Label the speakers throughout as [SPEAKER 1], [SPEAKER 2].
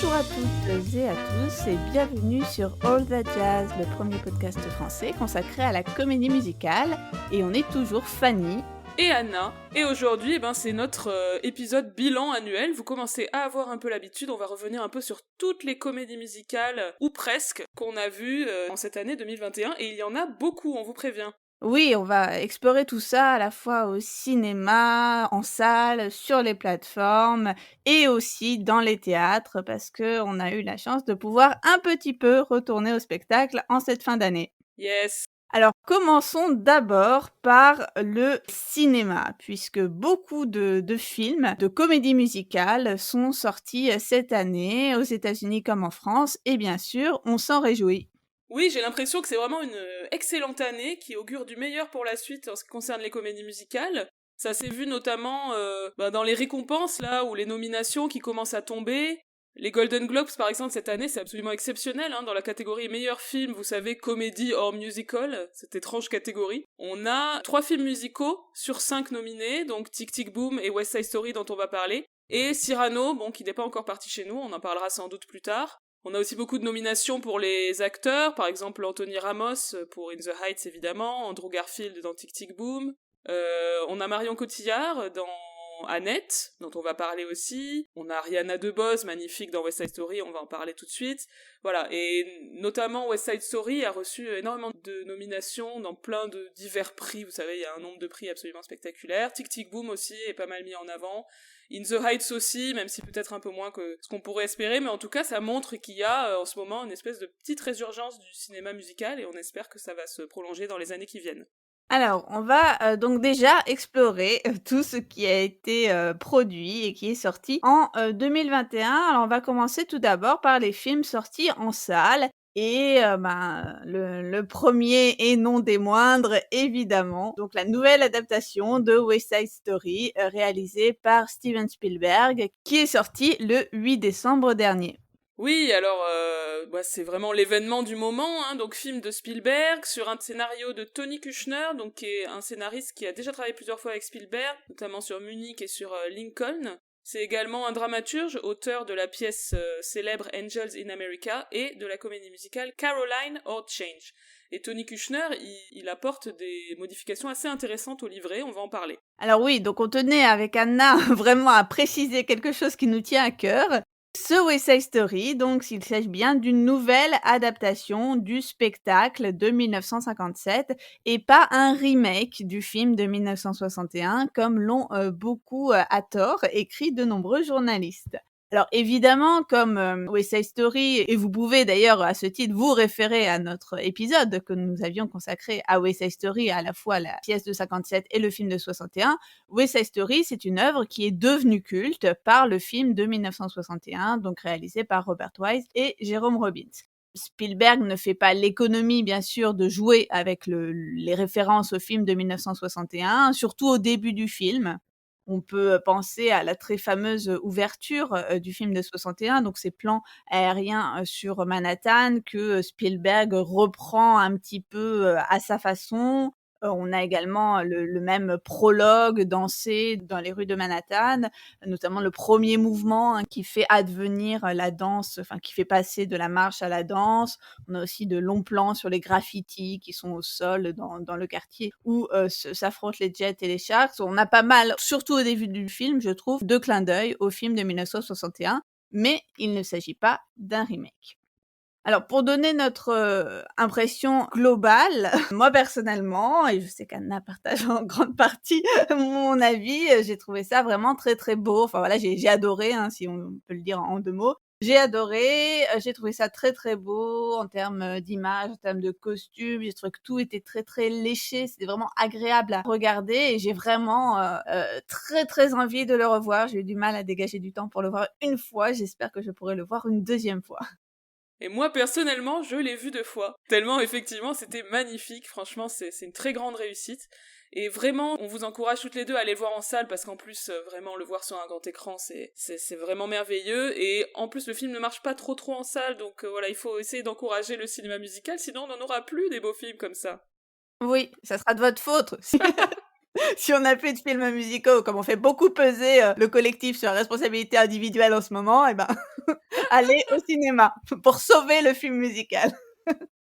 [SPEAKER 1] Bonjour à toutes et à tous et bienvenue sur All That Jazz, le premier podcast français consacré à la comédie musicale. Et on est toujours Fanny
[SPEAKER 2] et Anna, et aujourd'hui c'est notre épisode bilan annuel. Vous commencez à avoir un peu l'habitude, on va revenir un peu sur toutes les comédies musicales, ou presque, qu'on a vues en cette année 2021, et il y en a beaucoup, on vous prévient.
[SPEAKER 1] Oui, on va explorer tout ça à la fois au cinéma, en salle, sur les plateformes et aussi dans les théâtres parce qu'on a eu la chance de pouvoir un petit peu retourner au spectacle en cette fin d'année.
[SPEAKER 2] Yes.
[SPEAKER 1] Alors, commençons d'abord par le cinéma, puisque beaucoup de films de comédie musicale sont sortis cette année, aux États-Unis comme en France, et bien sûr, on s'en réjouit.
[SPEAKER 2] Oui, j'ai l'impression que c'est vraiment une excellente année qui augure du meilleur pour la suite en ce qui concerne les comédies musicales. Ça s'est vu notamment dans les récompenses, là, ou les nominations qui commencent à tomber. Les Golden Globes, par exemple, cette année, c'est absolument exceptionnel, dans la catégorie meilleur film, vous savez, comédie hors musical, cette étrange catégorie. On a 3 films musicaux sur 5 nominés, donc Tic Tic Boom et West Side Story dont on va parler, et Cyrano, qui n'est pas encore parti chez nous, on en parlera sans doute plus tard. On a aussi beaucoup de nominations pour les acteurs, par exemple Anthony Ramos pour In the Heights évidemment, Andrew Garfield dans Tic Tic Boom, on a Marion Cotillard dans Annette, dont on va parler aussi, on a Ariana DeBose, magnifique dans West Side Story, on va en parler tout de suite, voilà, et notamment West Side Story a reçu énormément de nominations dans plein de divers prix, vous savez, il y a un nombre de prix absolument spectaculaire. Tic Tic Boom aussi est pas mal mis en avant, In the Heights aussi, même si peut-être un peu moins que ce qu'on pourrait espérer, mais en tout cas ça montre qu'il y a en ce moment une espèce de petite résurgence du cinéma musical et on espère que ça va se prolonger dans les années qui viennent.
[SPEAKER 1] Alors, on va donc déjà explorer tout ce qui a été produit et qui est sorti en 2021. Alors, on va commencer tout d'abord par les films sortis en salle. Et le premier et non des moindres, évidemment, donc la nouvelle adaptation de West Side Story, réalisée par Steven Spielberg, qui est sortie le 8 décembre dernier.
[SPEAKER 2] Oui, alors c'est vraiment l'événement du moment, donc film de Spielberg sur un scénario de Tony Kushner, donc qui est un scénariste qui a déjà travaillé plusieurs fois avec Spielberg, notamment sur Munich et sur Lincoln. C'est également un dramaturge, auteur de la pièce célèbre Angels in America et de la comédie musicale Caroline or Change. Et Tony Kushner, il apporte des modifications assez intéressantes au livret, on va en parler.
[SPEAKER 1] Alors oui, donc on tenait avec Anna vraiment à préciser quelque chose qui nous tient à cœur. Ce West Side Story, donc il s'agit bien d'une nouvelle adaptation du spectacle de 1957 et pas un remake du film de 1961 comme l'ont beaucoup à tort écrit de nombreux journalistes. Alors évidemment, comme West Side Story, et vous pouvez d'ailleurs à ce titre vous référer à notre épisode que nous avions consacré à West Side Story, à la fois la pièce de 57 et le film de 61, West Side Story, c'est une œuvre qui est devenue culte par le film de 1961, donc réalisé par Robert Wise et Jerome Robbins. Spielberg ne fait pas l'économie, bien sûr, de jouer avec les références au film de 1961, surtout au début du film. On peut penser à la très fameuse ouverture du film de 61, donc ces plans aériens sur Manhattan que Spielberg reprend un petit peu à sa façon. On a également le même prologue dansé dans les rues de Manhattan, notamment le premier mouvement qui fait advenir la danse, enfin qui fait passer de la marche à la danse. On a aussi de longs plans sur les graffitis qui sont au sol dans le quartier où s'affrontent les Jets et les Sharks. On a pas mal, surtout au début du film, je trouve, de clins d'œil au film de 1961, mais il ne s'agit pas d'un remake. Alors pour donner notre impression globale, moi personnellement, et je sais qu'Anna partage en grande partie mon avis, j'ai trouvé ça vraiment très, très beau. Enfin voilà, j'ai adoré, si on peut le dire en 2 mots. J'ai adoré, j'ai trouvé ça très, très beau en termes d'image, en termes de costumes. J'ai trouvé que tout était très, très léché. C'était vraiment agréable à regarder et j'ai vraiment très, très envie de le revoir. J'ai eu du mal à dégager du temps pour le voir une fois. J'espère que je pourrai le voir une 2e fois.
[SPEAKER 2] Et moi, personnellement, je l'ai vu 2 fois. Tellement, effectivement, c'était magnifique. Franchement, c'est une très grande réussite. Et vraiment, on vous encourage toutes les deux à aller le voir en salle, parce qu'en plus, vraiment, le voir sur un grand écran, c'est vraiment merveilleux. Et en plus, le film ne marche pas trop en salle, donc voilà, il faut essayer d'encourager le cinéma musical, sinon on n'en aura plus des beaux films comme ça.
[SPEAKER 1] Oui, ça sera de votre faute. Si on a plus de films musicaux, comme on fait beaucoup peser, le collectif sur la responsabilité individuelle en ce moment, et ben, allez au cinéma pour sauver le film musical.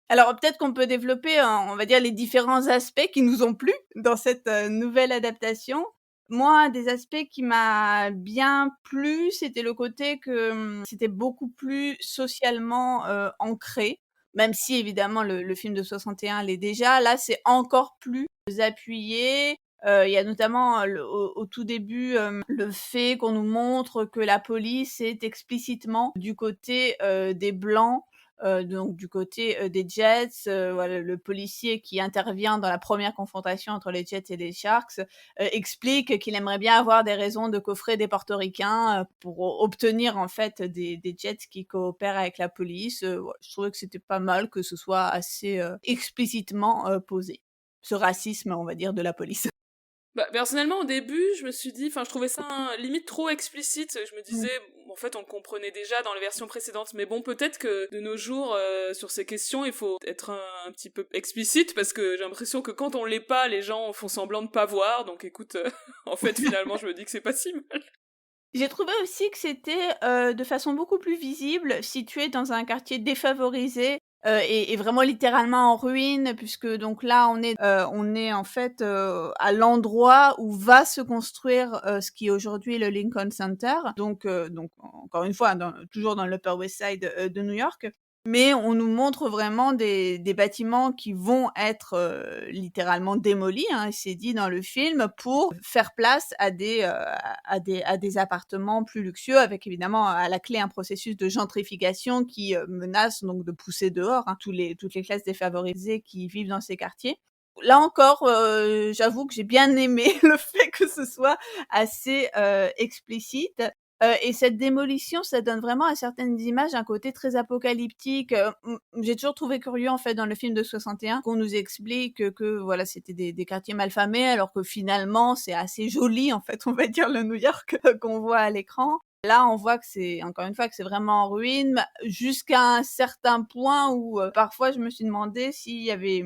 [SPEAKER 1] Alors peut-être qu'on peut développer, on va dire les différents aspects qui nous ont plu dans cette, nouvelle adaptation. Moi, un des aspects qui m'a bien plu, c'était le côté que, c'était beaucoup plus socialement, ancré, même si évidemment le film de 61 l'est déjà. Là, c'est encore plus appuyé. Il y a notamment, au tout début, le fait qu'on nous montre que la police est explicitement du côté, des blancs, donc du côté, des Jets, voilà, le policier qui intervient dans la première confrontation entre les Jets et les Sharks, explique qu'il aimerait bien avoir des raisons de coffrer des portoricains, pour obtenir en fait des Jets qui coopèrent avec la police. Ouais, je trouvais que c'était pas mal que ce soit assez, explicitement, posé. Ce racisme, on va dire, de la police.
[SPEAKER 2] Bah, personnellement, au début, je me suis dit, enfin, je trouvais ça limite trop explicite. Je me
[SPEAKER 1] Mmh.
[SPEAKER 2] disais, en fait, on le comprenait déjà dans les versions précédentes. Mais bon, peut-être que de nos jours, sur ces questions, il faut être un petit peu explicite parce que j'ai l'impression que quand on l'est pas, les gens font semblant de pas voir. Donc, écoute, en fait, finalement, je me dis que c'est pas si mal.
[SPEAKER 1] J'ai trouvé aussi que c'était, de façon beaucoup plus visible, situé dans un quartier défavorisé, et vraiment littéralement en ruine puisque donc là on est en fait, à l'endroit où va se construire, ce qui est aujourd'hui le Lincoln Center. Donc encore une fois toujours dans l'Upper West Side, de New York. Mais on nous montre vraiment des bâtiments qui vont être, littéralement démolis, hein, c'est dit dans le film, pour faire place à des appartements plus luxueux avec évidemment à la clé un processus de gentrification qui, menace donc de pousser dehors, hein, toutes les classes défavorisées qui vivent dans ces quartiers. Là encore, j'avoue que j'ai bien aimé le fait que ce soit assez, explicite. Et cette démolition, ça donne vraiment à certaines images un côté très apocalyptique. J'ai toujours trouvé curieux en fait dans le film de 61 qu'on nous explique que voilà, c'était des quartiers malfamés alors que finalement c'est assez joli en fait, on va dire le New York qu'on voit à l'écran. Là, on voit que c'est encore une fois que c'est vraiment en ruine, jusqu'à un certain point où, parfois je me suis demandé s'il y avait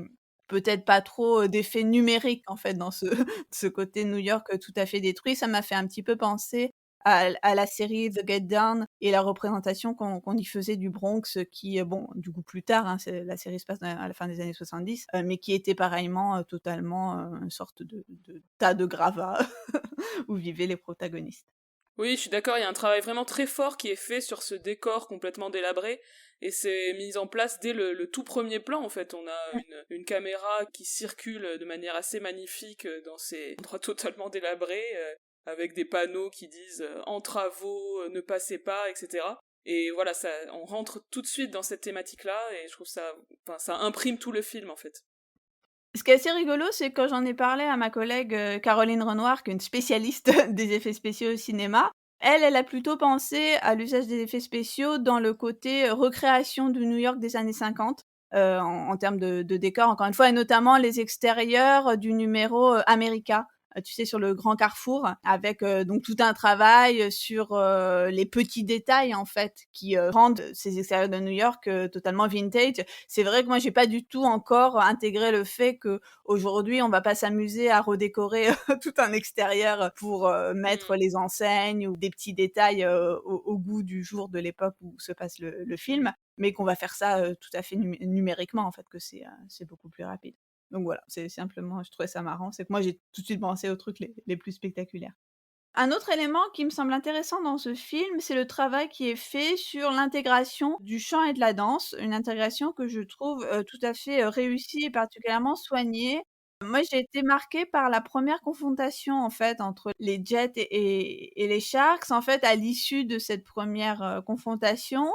[SPEAKER 1] peut-être pas trop, d'effets numériques en fait dans ce ce côté New York, tout à fait détruit. Ça m'a fait un petit peu penser à la série The Get Down et la représentation qu'on y faisait du Bronx, qui, bon, du coup plus tard, hein, la série se passe à la fin des années 70, mais qui était pareillement, totalement, une sorte de tas de gravats où vivaient les protagonistes.
[SPEAKER 2] Oui, je suis d'accord, il y a un travail vraiment très fort qui est fait sur ce décor complètement délabré, et c'est mis en place dès le tout premier plan, en fait. On a une caméra qui circule de manière assez magnifique dans ces endroits totalement délabrés, avec des panneaux qui disent en travaux, ne passez pas, etc. Et voilà, ça, on rentre tout de suite dans cette thématique-là, et je trouve ça, enfin, ça imprime tout le film, en fait.
[SPEAKER 1] Ce qui est assez rigolo, c'est que quand j'en ai parlé à ma collègue, Caroline Renoir, qui est une spécialiste des effets spéciaux au cinéma, elle a plutôt pensé à l'usage des effets spéciaux dans le côté, recréation du New York des années 50, en termes de décors encore une fois et notamment les extérieurs du numéro, America, tu sais sur le grand carrefour avec, donc tout un travail, sur, les petits détails en fait qui, rendent ces extérieurs de New York, totalement vintage. C'est vrai que moi j'ai pas du tout encore intégré le fait qu'aujourd'hui on va pas s'amuser à redécorer tout un extérieur pour, mettre
[SPEAKER 2] Mm.
[SPEAKER 1] les enseignes ou des petits détails, au goût du jour de l'époque où se passe le film, mais qu'on va faire ça, tout à fait numériquement en fait, que c'est beaucoup plus rapide. Donc voilà, c'est simplement je trouvais ça marrant, c'est que moi j'ai tout de suite pensé aux trucs les plus spectaculaires. Un autre élément qui me semble intéressant dans ce film, c'est le travail qui est fait sur l'intégration du chant et de la danse, une intégration que je trouve, tout à fait, réussie et particulièrement soignée. Moi, j'ai été marquée par la première confrontation, en fait, entre les Jets et les Sharks. En fait, à l'issue de cette première re confrontation,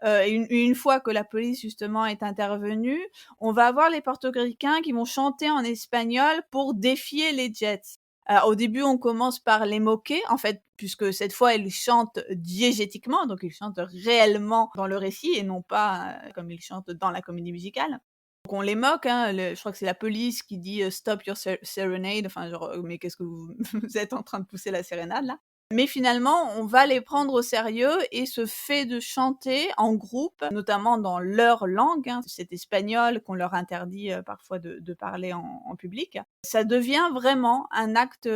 [SPEAKER 1] et une fois que la police, justement, est intervenue, on va avoir les portoricains qui vont chanter en espagnol pour défier les Jets. Au début, on commence par les moquer, en fait, puisque cette fois, ils chantent diégétiquement, donc ils chantent réellement dans le récit et non pas, comme ils chantent dans la comédie musicale. Donc on les moque, hein, je crois que c'est la police qui dit, «Stop your serenade», enfin genre, «Mais qu'est-ce que vous vous êtes en train de pousser la sérénade là?» mais finalement, on va les prendre au sérieux et ce fait de chanter en groupe, notamment dans leur langue, hein, cet espagnol qu'on leur interdit parfois de parler en public, ça devient vraiment un acte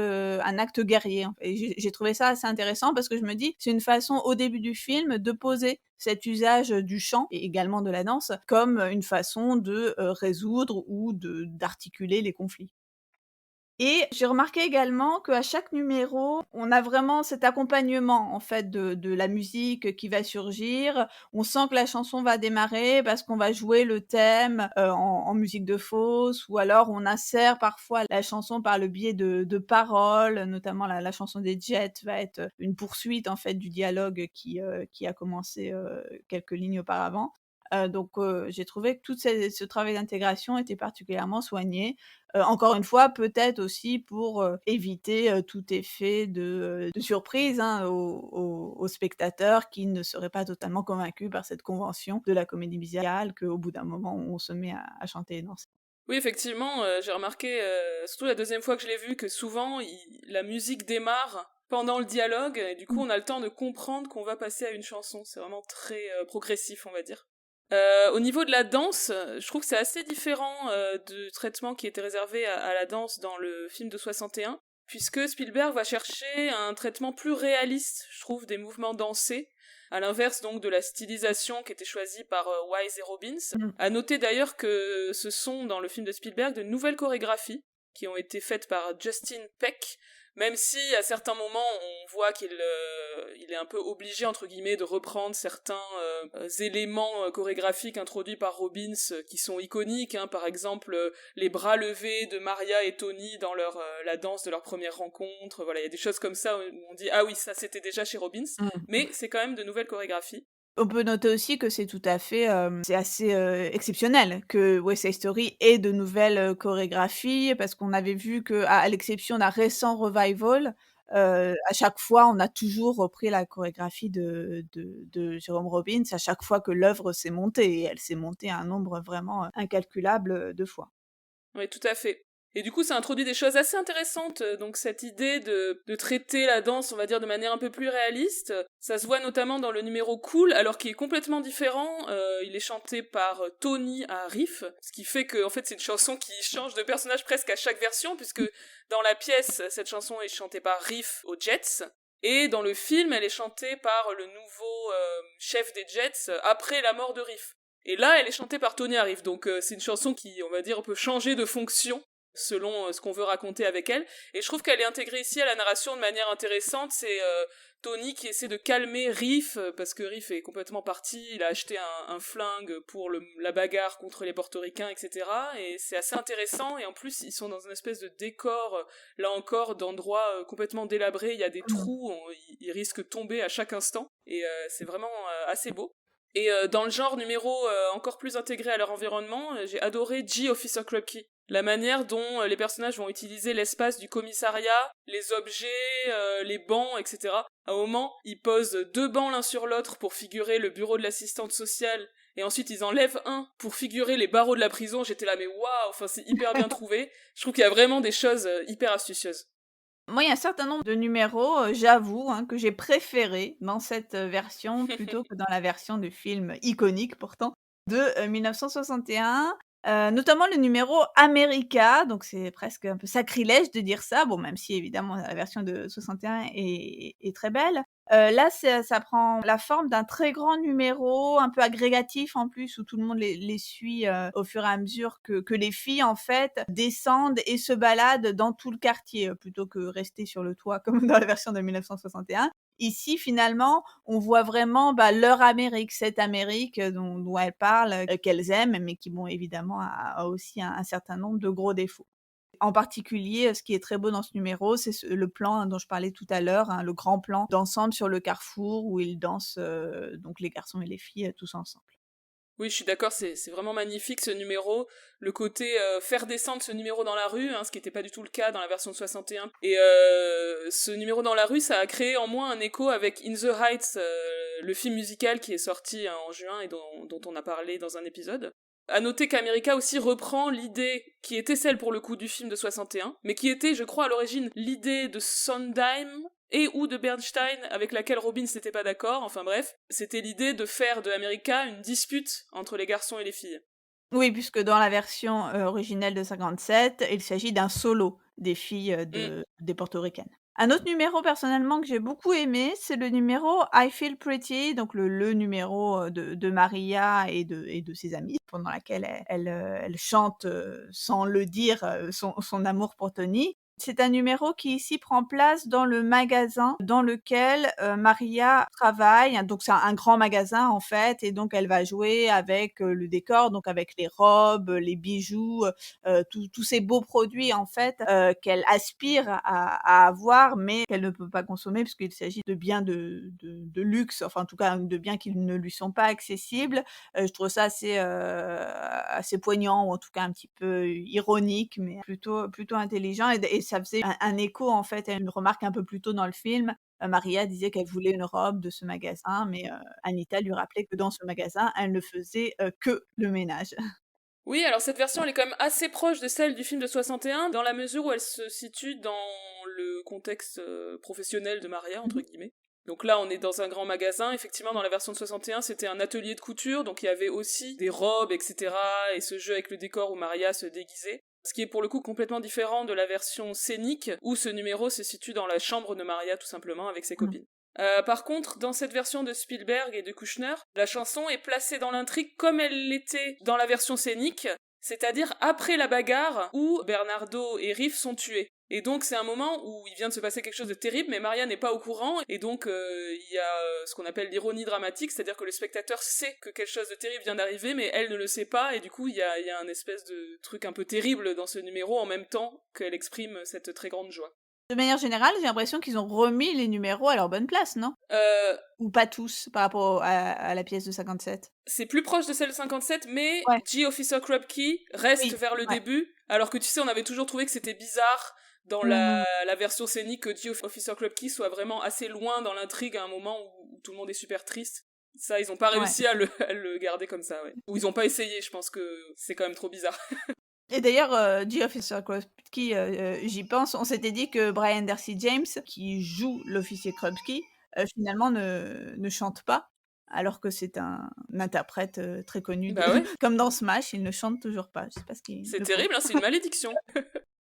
[SPEAKER 1] guerrier. Et j'ai trouvé ça assez intéressant parce que je me dis, c'est une façon au début du film de poser cet usage du chant et également de la danse comme une façon de résoudre ou d'articuler les conflits. Et j'ai remarqué également qu'à chaque numéro, on a vraiment cet accompagnement en fait de la musique qui va surgir. On sent que la chanson va démarrer parce qu'on va jouer le thème, en musique de fosse ou alors on insère parfois la chanson par le biais de paroles, notamment la chanson des Jets va être une poursuite en fait du dialogue qui a commencé, quelques lignes auparavant. J'ai trouvé que ce travail d'intégration était particulièrement soigné. Encore une fois, peut-être aussi pour, éviter, tout effet de surprise, hein, aux spectateurs qui ne seraient pas totalement convaincus par cette convention de la comédie musicale qu'au bout d'un moment, on se met à chanter et danser.
[SPEAKER 2] Oui, effectivement, j'ai remarqué, surtout la deuxième fois que je l'ai vu, que souvent la musique démarre pendant le dialogue, et du coup
[SPEAKER 1] Mmh.
[SPEAKER 2] on a le temps de comprendre qu'on va passer à une chanson. C'est vraiment très progressif, on va dire. Au niveau de la danse, je trouve que c'est assez différent du traitement qui était réservé à la danse dans le film de 61, puisque Spielberg va chercher un traitement plus réaliste, je trouve, des mouvements dansés, à l'inverse donc de la stylisation qui était choisie par Wise et Robbins.
[SPEAKER 1] Mmh.
[SPEAKER 2] À noter d'ailleurs que ce sont dans le film de Spielberg de nouvelles chorégraphies qui ont été faites par Justin Peck, même si à certains moments on voit qu'il il est un peu obligé entre guillemets de reprendre certains éléments chorégraphiques introduits par Robbins qui sont iconiques, hein, par exemple les bras levés de Maria et Tony dans la danse de leur première rencontre. Voilà, il y a des choses comme ça où on dit ah oui, ça c'était déjà chez Robbins,
[SPEAKER 1] Mmh.
[SPEAKER 2] mais c'est quand même de nouvelles chorégraphies.
[SPEAKER 1] On peut noter aussi que c'est tout à fait, c'est assez, exceptionnel que West Side Story ait de nouvelles, chorégraphies parce qu'on avait vu qu'à l'exception d'un récent revival, à chaque fois, on a toujours repris la chorégraphie de Jerome Robbins à chaque fois que l'œuvre s'est montée et elle s'est montée un nombre vraiment, incalculable, de fois.
[SPEAKER 2] Oui, tout à fait. Et du coup, ça introduit des choses assez intéressantes. Donc cette idée de traiter la danse, on va dire, de manière un peu plus réaliste, ça se voit notamment dans le numéro Cool, alors qu'il est complètement différent. Il est chanté par Tony à riff, ce qui fait que en fait c'est une chanson qui change de personnage presque à chaque version, puisque dans la pièce, cette chanson est chantée par Riff aux Jets. Et dans le film, elle est chantée par le nouveau chef des Jets après la mort de Riff. Et là, elle est chantée par Tony Harif, donc c'est une chanson qui, on va dire, peut changer de fonction selon ce qu'on veut raconter avec elle. Et je trouve qu'elle est intégrée ici à la narration de manière intéressante. C'est Tony qui essaie de calmer Riff, parce que Riff est complètement parti, il a acheté un flingue pour la bagarre contre les portoricains, etc. Et c'est assez intéressant, et en plus, ils sont dans une espèce de décor, là encore, d'endroits complètement délabrés, il y a des
[SPEAKER 1] Mmh.
[SPEAKER 2] trous, ils risquent de tomber à chaque instant, et c'est vraiment assez beau. Et dans le genre numéro encore plus intégré à leur environnement, j'ai adoré G Officer Krupke. La manière dont les personnages vont utiliser l'espace du commissariat, les objets, les bancs, etc. À un moment, ils posent deux bancs l'un sur l'autre pour figurer le bureau de l'assistante sociale, et ensuite ils enlèvent un pour figurer les barreaux de la prison. J'étais là, mais waouh, enfin c'est hyper bien trouvé. Je trouve qu'il y a vraiment des choses hyper astucieuses.
[SPEAKER 1] Moi, il y a un certain nombre de numéros, j'avoue, hein, que j'ai préférés dans cette, version plutôt que dans la version du film iconique pourtant de, 1961, notamment le numéro America, donc c'est presque un peu sacrilège de dire ça, bon même si évidemment la version de 61 est très belle. Là, ça prend la forme d'un très grand numéro, un peu agrégatif en plus, où tout le monde les suit, au fur et à mesure que les filles, en fait, descendent et se baladent dans tout le quartier, plutôt que rester sur le toit comme dans la version de 1961. Ici, finalement, on voit vraiment, bah, leur Amérique, cette Amérique, dont elles parlent, qu'elles aiment, mais qui, bon, évidemment, a aussi un certain nombre de gros défauts. En particulier, ce qui est très beau dans ce numéro, c'est le plan, hein, dont je parlais tout à l'heure, hein, le grand plan d'ensemble sur le carrefour où ils dansent, donc les garçons et les filles, tous ensemble.
[SPEAKER 2] Oui, je suis d'accord, c'est vraiment magnifique ce numéro. Le côté faire descendre ce numéro dans la rue, hein, ce qui n'était pas du tout le cas dans la version de 61. Et ce numéro dans la rue, ça a créé en moi un écho avec In the Heights, le film musical qui est sorti en juin et dont on a parlé dans un épisode. À noter qu'America aussi reprend l'idée qui était celle pour le coup du film de 61, mais qui était, je crois, à l'origine l'idée de Sondheim, et ou de Bernstein avec laquelle Robbins n'était pas d'accord, enfin bref, c'était l'idée de faire de America une dispute entre les garçons et les filles.
[SPEAKER 1] Oui, puisque dans la version, originelle de 57, il s'agit d'un solo des filles,
[SPEAKER 2] Mm.
[SPEAKER 1] des portoricaines. Un autre numéro personnellement que j'ai beaucoup aimé, c'est le numéro I Feel Pretty, donc le numéro, de Maria et de ses amies, pendant laquelle elle chante, sans le dire, son amour pour Tony. C'est un numéro qui ici prend place dans le magasin dans lequel, Maria travaille. Hein, donc c'est un grand magasin en fait et donc elle va jouer avec, le décor, donc avec les robes, les bijoux, tous ces beaux produits en fait, qu'elle aspire à avoir mais qu'elle ne peut pas consommer puisqu'il s'agit de biens de luxe, enfin en tout cas de biens qui ne lui sont pas accessibles. Je trouve ça assez poignant ou en tout cas un petit peu ironique mais plutôt intelligent et ça faisait un écho en fait à une remarque un peu plus tôt dans le film. Maria disait qu'elle voulait une robe de ce magasin mais Anita lui rappelait que dans ce magasin, elle ne faisait, que le ménage.
[SPEAKER 2] Oui, alors cette version elle est quand même assez proche de celle du film de 61 dans la mesure où elle se situe dans le contexte professionnel de Maria entre
[SPEAKER 1] Mmh.
[SPEAKER 2] guillemets. Donc là on est dans un grand magasin, effectivement dans la version de 61 c'était un atelier de couture, donc il y avait aussi des robes etc. et ce jeu avec le décor où Maria se déguisait. Ce qui est pour le coup complètement différent de la version scénique où ce numéro se situe dans la chambre de Maria tout simplement avec ses
[SPEAKER 1] Mmh.
[SPEAKER 2] copines. Par contre, dans cette version de Spielberg et de Kushner, la chanson est placée dans l'intrigue comme elle l'était dans la version scénique, c'est-à-dire après la bagarre où Bernardo et Riff sont tués. Et donc c'est un moment où il vient de se passer quelque chose de terrible, mais Maria n'est pas au courant, et donc il y a ce qu'on appelle l'ironie dramatique, c'est-à-dire que le spectateur sait que quelque chose de terrible vient d'arriver, mais elle ne le sait pas, et du coup il y a un espèce de truc un peu terrible dans ce numéro en même temps qu'elle exprime cette très grande joie.
[SPEAKER 1] De manière générale, j'ai l'impression qu'ils ont remis les numéros à leur bonne place, non?
[SPEAKER 2] Euh,
[SPEAKER 1] Ou pas tous par rapport à la pièce de 57?
[SPEAKER 2] c'est plus proche de celle de 57, mais
[SPEAKER 1] Ouais,
[SPEAKER 2] G. Officer Krupke reste
[SPEAKER 1] oui,
[SPEAKER 2] vers le
[SPEAKER 1] ouais.
[SPEAKER 2] début, alors que tu sais, on avait toujours trouvé que c'était bizarre dans
[SPEAKER 1] Mmh.
[SPEAKER 2] la version scénique que G. Officer Krupke soit vraiment assez loin dans l'intrigue à un moment où tout le monde est super triste. Ça, ils ont pas
[SPEAKER 1] Ouais.
[SPEAKER 2] réussi à le garder comme ça, ouais. Ou ils ont pas essayé, je pense que c'est quand même trop bizarre.
[SPEAKER 1] Et d'ailleurs, The Officer Krupke, j'y pense, on s'était dit que Brian Darcy James, qui joue l'officier Krupke, finalement ne chante pas, alors que c'est un interprète, très connu de
[SPEAKER 2] Bah ouais,
[SPEAKER 1] comme dans Smash, il ne chante toujours pas. Je sais pas ce qu'il
[SPEAKER 2] c'est
[SPEAKER 1] le pauvre.
[SPEAKER 2] terrible, hein, c'est une malédiction.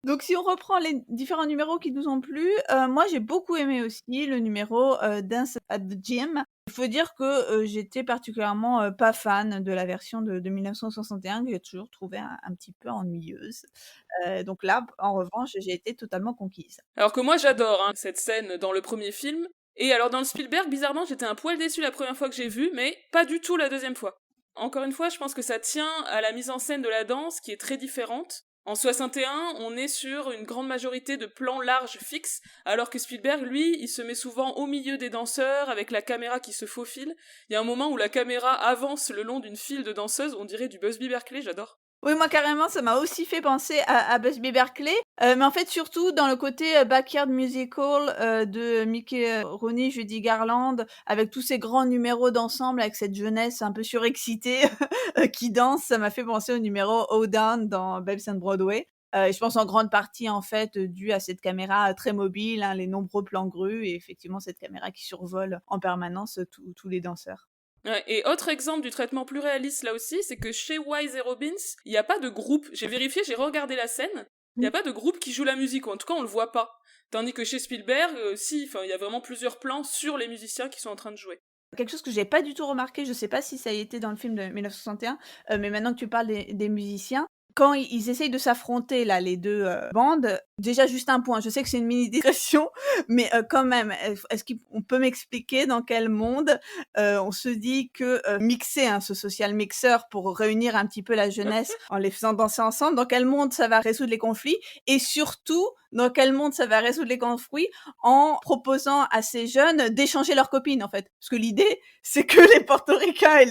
[SPEAKER 1] Donc si on reprend les différents numéros qui nous ont plu, moi j'ai beaucoup aimé aussi le numéro, Dance at the Gym. Il faut dire que, j'étais particulièrement, pas fan de la version de 1961 que j'ai toujours trouvée un petit peu ennuyeuse. Donc là, en revanche, j'ai été totalement conquise.
[SPEAKER 2] Alors que moi j'adore hein, cette scène dans le premier film. Et alors dans le Spielberg, bizarrement, j'étais un poil déçu la première fois que j'ai vu, mais pas du tout la deuxième fois. Encore une fois, je pense que ça tient à la mise en scène de la danse qui est très différente. En 61, on est sur une grande majorité de plans larges fixes, alors que Spielberg, lui, il se met souvent au milieu des danseurs avec la caméra qui se faufile. Il y a un moment où la caméra avance le long d'une file de danseuses, on dirait du Busby Berkeley, j'adore.
[SPEAKER 1] Oui, moi carrément, ça m'a aussi fait penser à Busby Berkeley, mais en fait surtout dans le côté, Backyard Musical, de Mickey, Rooney, Judy Garland, avec tous ces grands numéros d'ensemble, avec cette jeunesse un peu surexcitée, qui danse. Ça m'a fait penser au numéro Hold Down dans Babes on Broadway. Je pense en grande partie en fait, dû à cette caméra, très mobile, hein, les nombreux plans grues et effectivement cette caméra qui survole en permanence, tous les danseurs.
[SPEAKER 2] Ouais, et autre exemple du traitement plus réaliste là aussi, c'est que chez Wise et Robbins, il n'y a pas de groupe. J'ai vérifié, j'ai regardé la scène, il n'y a pas de groupe qui joue la musique, ou en tout cas on le voit pas. Tandis que chez Spielberg, si, enfin il y a vraiment plusieurs plans sur les musiciens qui sont en train de jouer.
[SPEAKER 1] Quelque chose que j'ai pas du tout remarqué, je sais pas si ça a été dans le film de 1961, mais maintenant que tu parles des musiciens, quand ils essayent de s'affronter là, les 2 bandes, déjà juste un point, je sais que c'est une mini digression, mais quand même, est-ce qu'on peut m'expliquer dans quel monde, on se dit que, mixer, hein, ce social mixer pour réunir un petit peu la jeunesse en les faisant danser ensemble, dans quel monde ça va résoudre les conflits? Et surtout, dans quel monde ça va résoudre les conflits en proposant à ces jeunes d'échanger leurs copines, en fait? Parce que l'idée, c'est que les portoricains et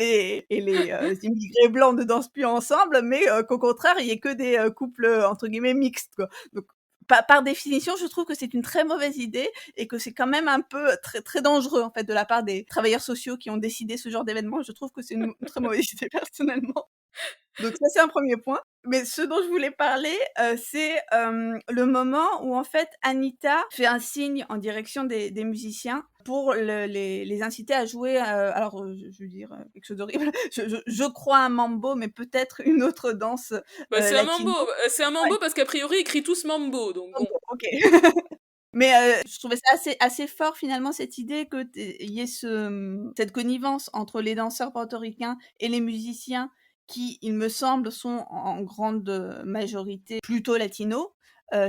[SPEAKER 1] les immigrés blancs ne dansent plus ensemble, mais qu'au contraire, il y ait que des, couples, entre guillemets «mixtes», quoi. Donc par définition, je trouve que c'est une très mauvaise idée et que c'est quand même un peu très, très dangereux, en fait, de la part des travailleurs sociaux qui ont décidé ce genre d'événement. Je trouve que c'est une très mauvaise idée personnellement. Donc ça, c'est un premier point. Mais ce dont je voulais parler, c'est, le moment où en fait Anita fait un signe en direction des musiciens pour les inciter à jouer, alors, je veux dire, quelque chose d'horrible, je crois un mambo, mais peut-être une autre danse,
[SPEAKER 2] Bah,
[SPEAKER 1] latino.
[SPEAKER 2] c'est un
[SPEAKER 1] Ouais,
[SPEAKER 2] mambo parce qu'a priori ils crient tous mambo, donc bon.
[SPEAKER 1] mambo, OK. Mais, je trouvais ça assez fort finalement cette idée que il y ait cette connivence entre les danseurs portoricains et les musiciens qui, il me semble, sont en grande, majorité plutôt latinos.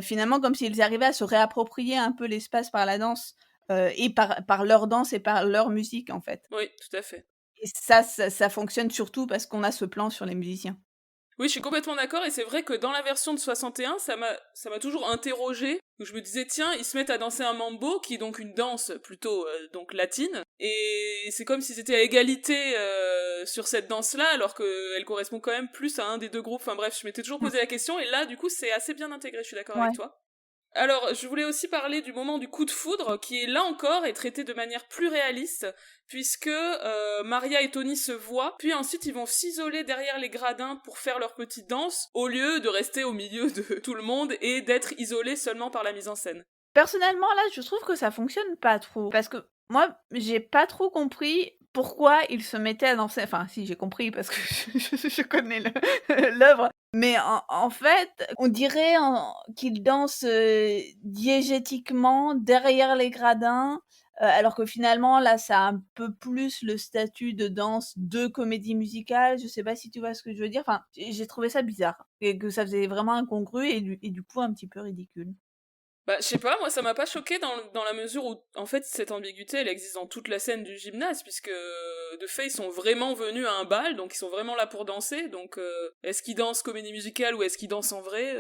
[SPEAKER 1] Finalement comme s'ils arrivaient à se réapproprier un peu l'espace par la danse, et par leur danse et par leur musique en fait.
[SPEAKER 2] Oui, tout à fait.
[SPEAKER 1] Et ça fonctionne surtout parce qu'on a ce plan sur les musiciens.
[SPEAKER 2] Oui, je suis complètement d'accord, et c'est vrai que dans la version de 61, ça m'a toujours interrogé. Je me disais, tiens, ils se mettent à danser un mambo, qui est donc une danse plutôt donc latine, et c'est comme s'ils étaient à égalité sur cette danse-là, alors qu'elle correspond quand même plus à un des deux groupes. Enfin bref, je m'étais toujours
[SPEAKER 1] Mmh.
[SPEAKER 2] posé la question, et là, du coup, c'est assez bien intégré, je suis d'accord avec
[SPEAKER 1] Ouais.
[SPEAKER 2] toi. Alors, je voulais aussi parler du moment du coup de foudre, qui est là encore est traité de manière plus réaliste, puisque Maria et Tony se voient, puis ensuite ils vont s'isoler derrière les gradins pour faire leur petite danse, au lieu de rester au milieu de tout le monde et d'être isolés seulement par la mise en scène.
[SPEAKER 1] Personnellement, là, je trouve que ça fonctionne pas trop. Parce que moi, j'ai pas trop compris pourquoi ils se mettaient à danser. Enfin, si, j'ai compris parce que je connais l'œuvre. Mais en fait, on dirait qu'ils dansent diégétiquement derrière les gradins, alors que finalement, là, ça a un peu plus le statut de danse de comédie musicale. Je sais pas si tu vois ce que je veux dire. Enfin, j'ai trouvé ça bizarre et que ça faisait vraiment incongru et du coup un petit peu ridicule.
[SPEAKER 2] Bah, je sais pas, moi ça m'a pas choqué dans la mesure où, en fait, cette ambiguïté elle existe dans toute la scène du gymnase, puisque de fait ils sont vraiment venus à un bal, donc ils sont vraiment là pour danser, donc est-ce qu'ils dansent comédie musicale ou est-ce qu'ils dansent en vrai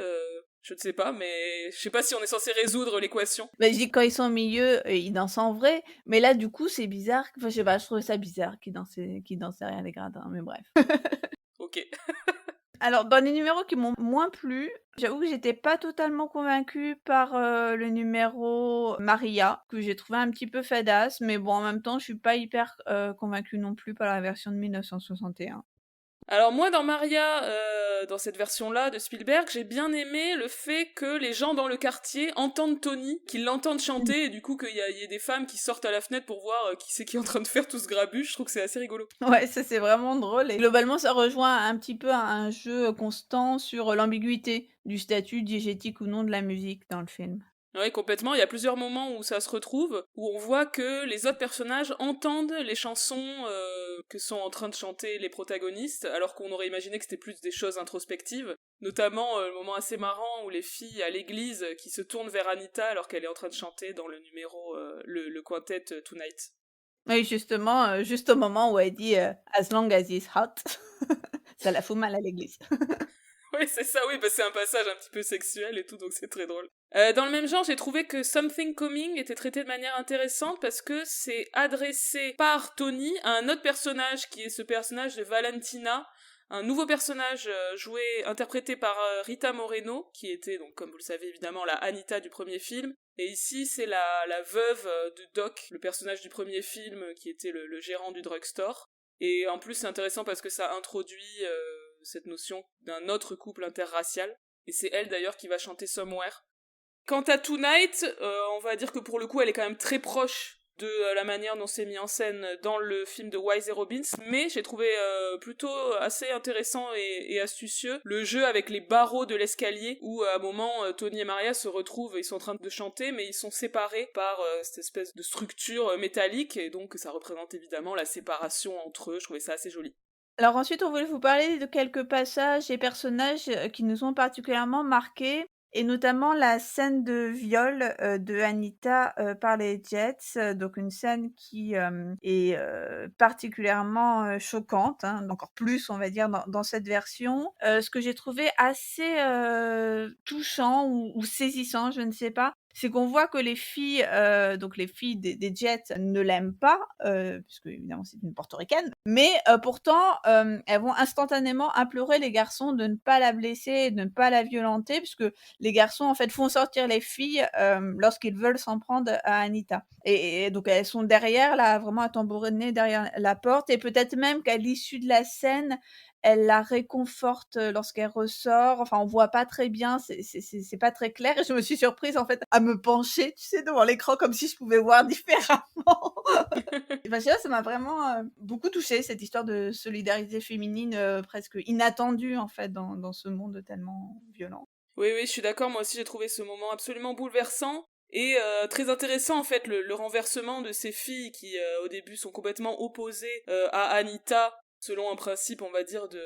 [SPEAKER 2] je ne sais pas, mais je sais pas si on est censé résoudre l'équation.
[SPEAKER 1] Bah, je dis quand ils sont au milieu, ils dansent en vrai, mais là, du coup, c'est bizarre. Enfin, je sais pas, je trouvais ça bizarre qu'ils dansent derrière les gradins, mais bref.
[SPEAKER 2] Ok.
[SPEAKER 1] Alors, dans les numéros qui m'ont moins plu, j'avoue que j'étais pas totalement convaincue par, le numéro Maria, que j'ai trouvé un petit peu fadasse, mais bon, en même temps, je suis pas hyper, convaincue non plus par la version de 1961.
[SPEAKER 2] Alors moi dans Maria, dans cette version-là de Spielberg, j'ai bien aimé le fait que les gens dans le quartier entendent Tony, qu'ils l'entendent chanter, et du coup il y ait des femmes qui sortent à la fenêtre pour voir qui c'est qui est en train de faire tout ce grabuge. Je trouve que c'est assez rigolo.
[SPEAKER 1] Ouais, ça c'est vraiment drôle et globalement ça rejoint un petit peu un jeu constant sur l'ambiguïté du statut diégétique ou non de la musique dans le film.
[SPEAKER 2] Ouais, complètement. Il y a plusieurs moments où ça se retrouve, où on voit que les autres personnages entendent les chansons que sont en train de chanter les protagonistes, alors qu'on aurait imaginé que c'était plus des choses introspectives. Notamment le moment assez marrant où les filles à l'église qui se tournent vers Anita alors qu'elle est en train de chanter dans le numéro, le quintet Tonight.
[SPEAKER 1] Oui, justement, juste au moment où elle dit, «As long as he's hot», ça la fout mal à l'église.
[SPEAKER 2] Oui, c'est ça, oui, parce que c'est un passage un petit peu sexuel et tout, donc c'est très drôle. Dans le même genre, j'ai trouvé que Something Coming était traité de manière intéressante parce que c'est adressé par Tony à un autre personnage qui est ce personnage de Valentina, un nouveau personnage interprété par Rita Moreno, qui était donc, comme vous le savez évidemment, la Anita du premier film. Et ici, c'est la veuve de Doc, le personnage du premier film, qui était le gérant du drugstore. Et en plus, c'est intéressant parce que ça introduit cette notion d'un autre couple interracial. Et c'est elle d'ailleurs qui va chanter Somewhere. Quant à Tonight, on va dire que pour le coup, elle est quand même très proche de la manière dont c'est mis en scène dans le film de Wise et Robbins, mais j'ai trouvé plutôt assez intéressant et astucieux le jeu avec les barreaux de l'escalier, où à un moment Tony et Maria se retrouvent, ils sont en train de chanter, mais ils sont séparés par cette espèce de structure métallique, et donc ça représente évidemment la séparation entre eux. Je trouvais ça assez joli.
[SPEAKER 1] Alors ensuite, on voulait vous parler de quelques passages et personnages, qui nous ont particulièrement marqués et notamment la scène de viol, de Anita, par les Jets, donc une scène qui, est, particulièrement, choquante, hein, encore plus on va dire dans cette version. Ce que j'ai trouvé assez, touchant ou saisissant, je ne sais pas, c'est qu'on voit que les filles, donc les filles des Jets ne l'aiment pas, puisque évidemment c'est une portoricaine, mais pourtant, elles vont instantanément implorer les garçons de ne pas la blesser et de ne pas la violenter, puisque les garçons en fait font sortir les filles, lorsqu'ils veulent s'en prendre à Anita. Et donc elles sont derrière là, vraiment à tambouriner derrière la porte et peut-être même qu'à l'issue de la scène, elle la réconforte lorsqu'elle ressort. Enfin, on voit pas très bien, c'est pas très clair et je me suis surprise, en fait, à me pencher, tu sais, devant l'écran comme si je pouvais voir différemment. Enfin, je sais pas, ça m'a vraiment, beaucoup touchée cette histoire de solidarité féminine, presque inattendue, en fait, dans ce monde tellement violent.
[SPEAKER 2] Oui, oui, je suis d'accord, moi aussi j'ai trouvé ce moment absolument bouleversant et très intéressant en fait, le renversement de ces filles qui au début sont complètement opposées à Anita, selon un principe on va dire de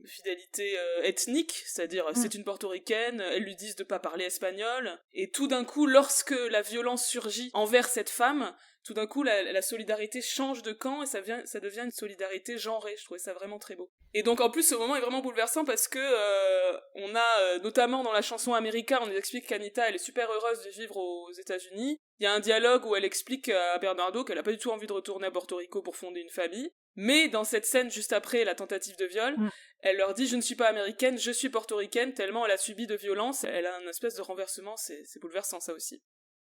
[SPEAKER 2] fidélité ethnique, c'est-à-dire
[SPEAKER 1] Mmh.
[SPEAKER 2] c'est une portoricaine, elles lui disent de pas parler espagnol, et tout d'un coup lorsque la violence surgit envers cette femme, tout d'un coup la solidarité change de camp et ça devient une solidarité genrée, je trouvais ça vraiment très beau. Et donc en plus ce moment est vraiment bouleversant parce que on a notamment dans la chanson America, on nous explique qu'Anita elle est super heureuse de vivre aux États-Unis. Il y a un dialogue où elle explique à Bernardo qu'elle a pas du tout envie de retourner à Porto Rico pour fonder une famille. Mais dans cette scène juste après la tentative de viol,
[SPEAKER 1] Mmh.
[SPEAKER 2] elle leur dit je ne suis pas américaine, je suis portoricaine, tellement elle a subi de violence, elle a un espèce de renversement, c'est bouleversant ça aussi.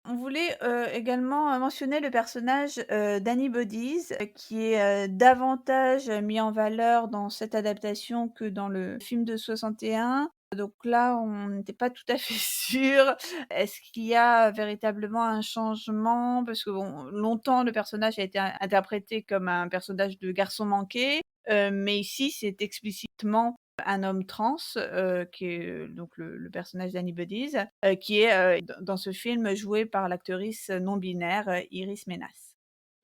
[SPEAKER 1] On voulait, également, mentionner le personnage, d'Annie Bodies, qui est, davantage mis en valeur dans cette adaptation que dans le film de 61. Donc là, on n'était pas tout à fait sûr. Est-ce qu'il y a véritablement un changement? Parce que bon, longtemps, le personnage a été interprété comme un personnage de garçon manqué, mais ici, c'est explicitement un homme trans, qui est, donc le personnage d'Annie Bodies, qui est, dans ce film joué par l'actrice non binaire, Iris Menas.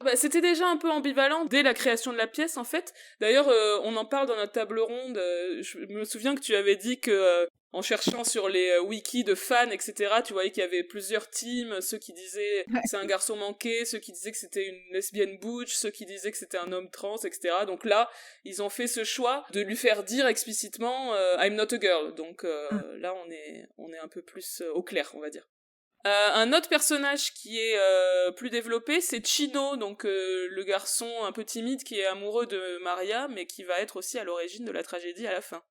[SPEAKER 2] Bah, c'était déjà un peu ambivalent dès la création de la pièce en fait. D'ailleurs, on en parle dans notre table ronde. Je me souviens que tu avais dit que en cherchant sur les wikis de fans, etc., tu voyais qu'il y avait plusieurs teams, ceux qui disaient c'est un garçon manqué, ceux qui disaient que c'était une lesbienne butch, ceux qui disaient que c'était un homme trans, etc. Donc là, ils ont fait ce choix de lui faire dire explicitement I'm not a girl. Donc
[SPEAKER 1] Mmh.
[SPEAKER 2] là, on est un peu plus au clair, on va dire. Un autre personnage qui est plus développé, c'est Chino, donc le garçon un peu timide qui est amoureux de Maria, mais qui va être aussi à l'origine de la tragédie à la fin.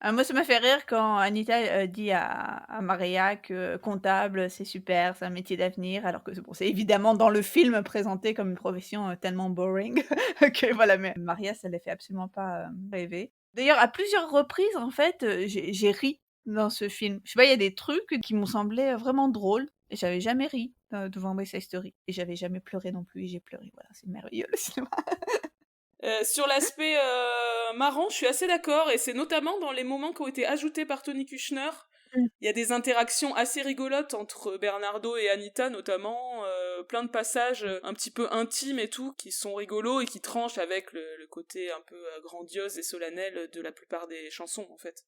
[SPEAKER 1] Moi, ça m'a fait rire quand Anita, dit à Maria que comptable, c'est super, c'est un métier d'avenir, alors que bon, c'est évidemment dans le film présenté comme une profession, tellement boring que voilà, mais Maria, ça les fait absolument pas, rêver. D'ailleurs, à plusieurs reprises, en fait, j'ai ri dans ce film. Je sais pas, il y a des trucs qui m'ont semblé, vraiment drôles et j'avais jamais ri, devant West Side Story et j'avais jamais pleuré non plus et j'ai pleuré. Voilà, c'est merveilleux le cinéma.
[SPEAKER 2] Sur l'aspect marrant, je suis assez d'accord, et c'est notamment dans les moments qui ont été ajoutés par Tony Kushner.
[SPEAKER 1] Mmh.
[SPEAKER 2] Il y a des interactions assez rigolotes entre Bernardo et Anita, notamment, plein de passages un petit peu intimes et tout, qui sont rigolos et qui tranchent avec le côté un peu grandiose et solennel de la plupart des chansons, en fait.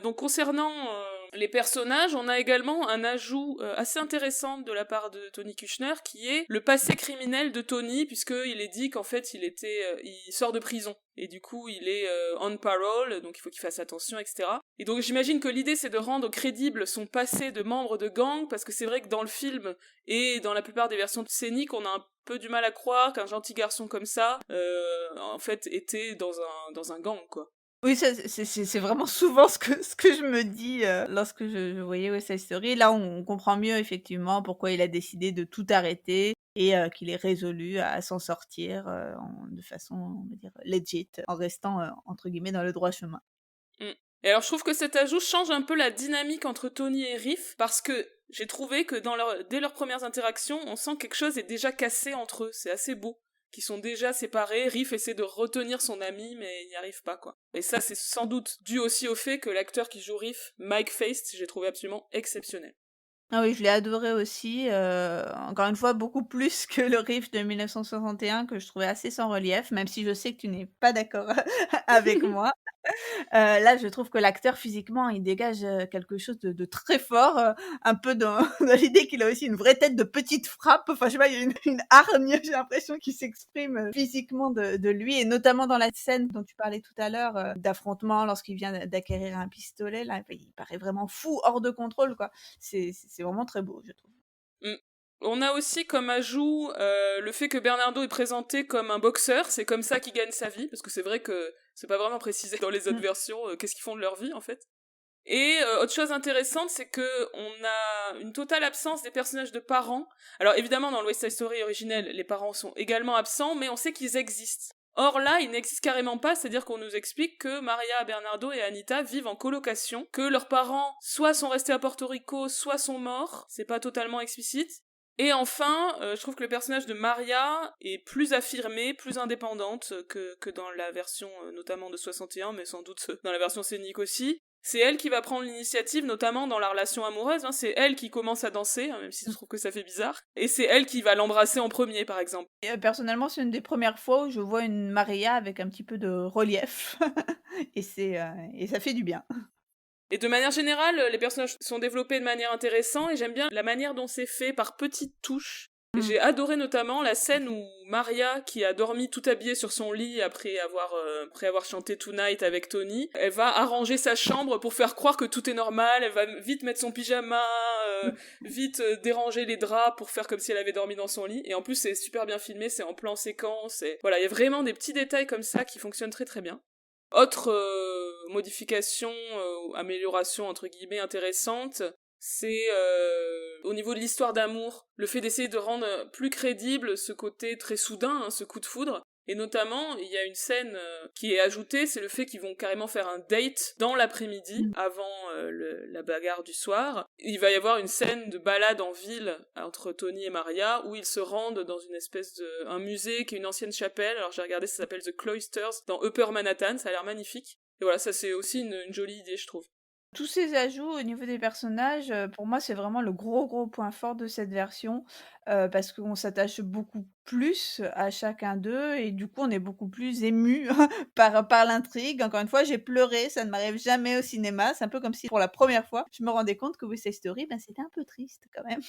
[SPEAKER 2] Donc concernant les personnages, on a également un ajout assez intéressant de la part de Tony Kushner, qui est le passé criminel de Tony, puisqu'il est dit qu'en fait il sort de prison, et du coup il est on parole, donc il faut qu'il fasse attention, etc. Et donc j'imagine que l'idée c'est de rendre crédible son passé de membre de gang, parce que c'est vrai que dans le film et dans la plupart des versions scéniques, on a un peu du mal à croire qu'un gentil garçon comme ça, en fait, était dans un gang, quoi.
[SPEAKER 1] Oui, ça c'est vraiment souvent ce que je me dis, lorsque je voyais West Side Story. Là, on comprend mieux effectivement pourquoi il a décidé de tout arrêter et qu'il est résolu à s'en sortir, de façon, on va dire, legit, en restant, entre guillemets «dans le droit chemin».
[SPEAKER 2] Mm. Et alors je trouve que cet ajout change un peu la dynamique entre Tony et Riff, parce que j'ai trouvé que dès leurs premières interactions, on sent que quelque chose est déjà cassé entre eux, c'est assez beau. Qui sont déjà séparés, Riff essaie de retenir son ami, mais il n'y arrive pas, quoi. Et ça, c'est sans doute dû aussi au fait que l'acteur qui joue Riff, Mike Faist, j'ai trouvé absolument exceptionnel.
[SPEAKER 1] Ah oui, je l'ai adoré aussi, encore une fois beaucoup plus que le Riff de 1961 que je trouvais assez sans relief, même si je sais que tu n'es pas d'accord avec moi. Là, je trouve que l'acteur physiquement, il dégage, quelque chose de très fort, un peu dans dans l'idée qu'il a aussi une vraie tête de petite frappe. Enfin, je sais pas, il y a une hargne, j'ai l'impression qui s'exprime, physiquement de lui et notamment dans la scène dont tu parlais tout à l'heure, d'affrontement lorsqu'il vient d'acquérir un pistolet là, il paraît vraiment fou, hors de contrôle quoi. C'est vraiment très beau, je trouve.
[SPEAKER 2] Mm. On a aussi comme ajout le fait que Bernardo est présenté comme un boxeur, c'est comme ça qu'il gagne sa vie, parce que c'est vrai que c'est pas vraiment précisé dans les autres
[SPEAKER 1] Mmh.
[SPEAKER 2] versions qu'est-ce qu'ils font de leur vie en fait. Et autre chose intéressante, c'est que on a une totale absence des personnages de parents. Alors évidemment, dans le West Side Story originel, les parents sont également absents, mais on sait qu'ils existent. Or là, il n'existe carrément pas, c'est-à-dire qu'on nous explique que Maria, Bernardo et Anita vivent en colocation, que leurs parents soit sont restés à Porto Rico, soit sont morts, c'est pas totalement explicite. Et enfin, je trouve que le personnage de Maria est plus affirmée, plus indépendante que dans la version notamment de 61, mais sans doute dans la version scénique aussi. C'est elle qui va prendre l'initiative, notamment dans la relation amoureuse, hein. C'est elle qui commence à danser, hein, même si je trouve que ça fait bizarre. Et c'est elle qui va l'embrasser en premier, par exemple.
[SPEAKER 1] Et personnellement, c'est une des premières fois où je vois une Maria avec un petit peu de relief et et ça fait du bien.
[SPEAKER 2] Et de manière générale, les personnages sont développés de manière intéressante et j'aime bien la manière dont c'est fait par petites touches. J'ai adoré notamment la scène où Maria, qui a dormi tout habillée sur son lit après avoir chanté Tonight avec Tony, elle va arranger sa chambre pour faire croire que tout est normal, elle va vite mettre son pyjama, vite déranger les draps pour faire comme si elle avait dormi dans son lit. Et en plus, c'est super bien filmé, c'est en plan séquence. Et voilà, il y a vraiment des petits détails comme ça qui fonctionnent très très bien. Autre modification, amélioration entre guillemets intéressante, c'est au niveau de l'histoire d'amour, le fait d'essayer de rendre plus crédible ce côté très soudain, hein, ce coup de foudre. Et notamment, il y a une scène qui est ajoutée, c'est le fait qu'ils vont carrément faire un date dans l'après-midi, avant la bagarre du soir. Il va y avoir une scène de balade en ville entre Tony et Maria, où ils se rendent dans une espèce de... un musée qui est une ancienne chapelle. Alors j'ai regardé, ça s'appelle The Cloisters, dans Upper Manhattan, ça a l'air magnifique. Et voilà, ça c'est aussi une jolie idée, je trouve.
[SPEAKER 1] Tous ces ajouts au niveau des personnages, pour moi, c'est vraiment le gros point fort de cette version, parce qu'on s'attache beaucoup plus à chacun d'eux et du coup, on est beaucoup plus ému par l'intrigue. Encore une fois, j'ai pleuré, ça ne m'arrive jamais au cinéma. C'est un peu comme si pour la première fois, je me rendais compte que West Side Story, ben, c'était un peu triste quand même.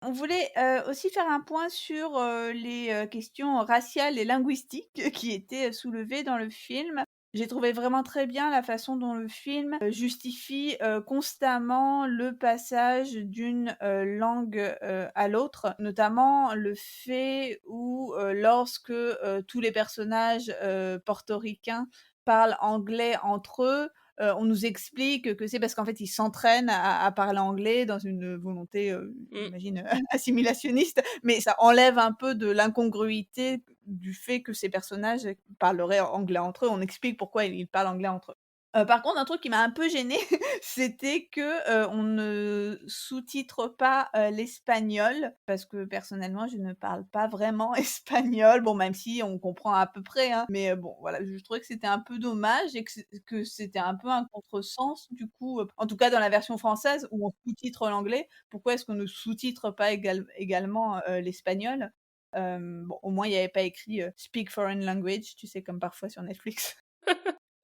[SPEAKER 1] On voulait, aussi faire un point sur, les, questions raciales et linguistiques qui étaient soulevées dans le film. J'ai trouvé vraiment très bien la façon dont le film, justifie, constamment le passage d'une, langue, à l'autre. Notamment le fait où, lorsque, tous les personnages, portoricains parlent anglais entre eux, on nous explique que c'est parce qu'en fait, ils s'entraînent à parler anglais dans une volonté, j'imagine, assimilationniste, mais ça enlève un peu de l'incongruité du fait que ces personnages parleraient anglais entre eux. On explique pourquoi ils parlent anglais entre eux. Par contre, un truc qui m'a un peu gênée, c'était que, on ne sous-titre pas, l'espagnol parce que personnellement, je ne parle pas vraiment espagnol. Bon, même si on comprend à peu près, hein, mais bon, voilà, je trouvais que c'était un peu dommage et que c'était un peu un contresens du coup, en tout cas dans la version française où on sous-titre l'anglais. Pourquoi est-ce qu'on ne sous-titre pas également, l'espagnol? Bon, au moins il y avait pas écrit, «Speak foreign language», tu sais, comme parfois sur Netflix.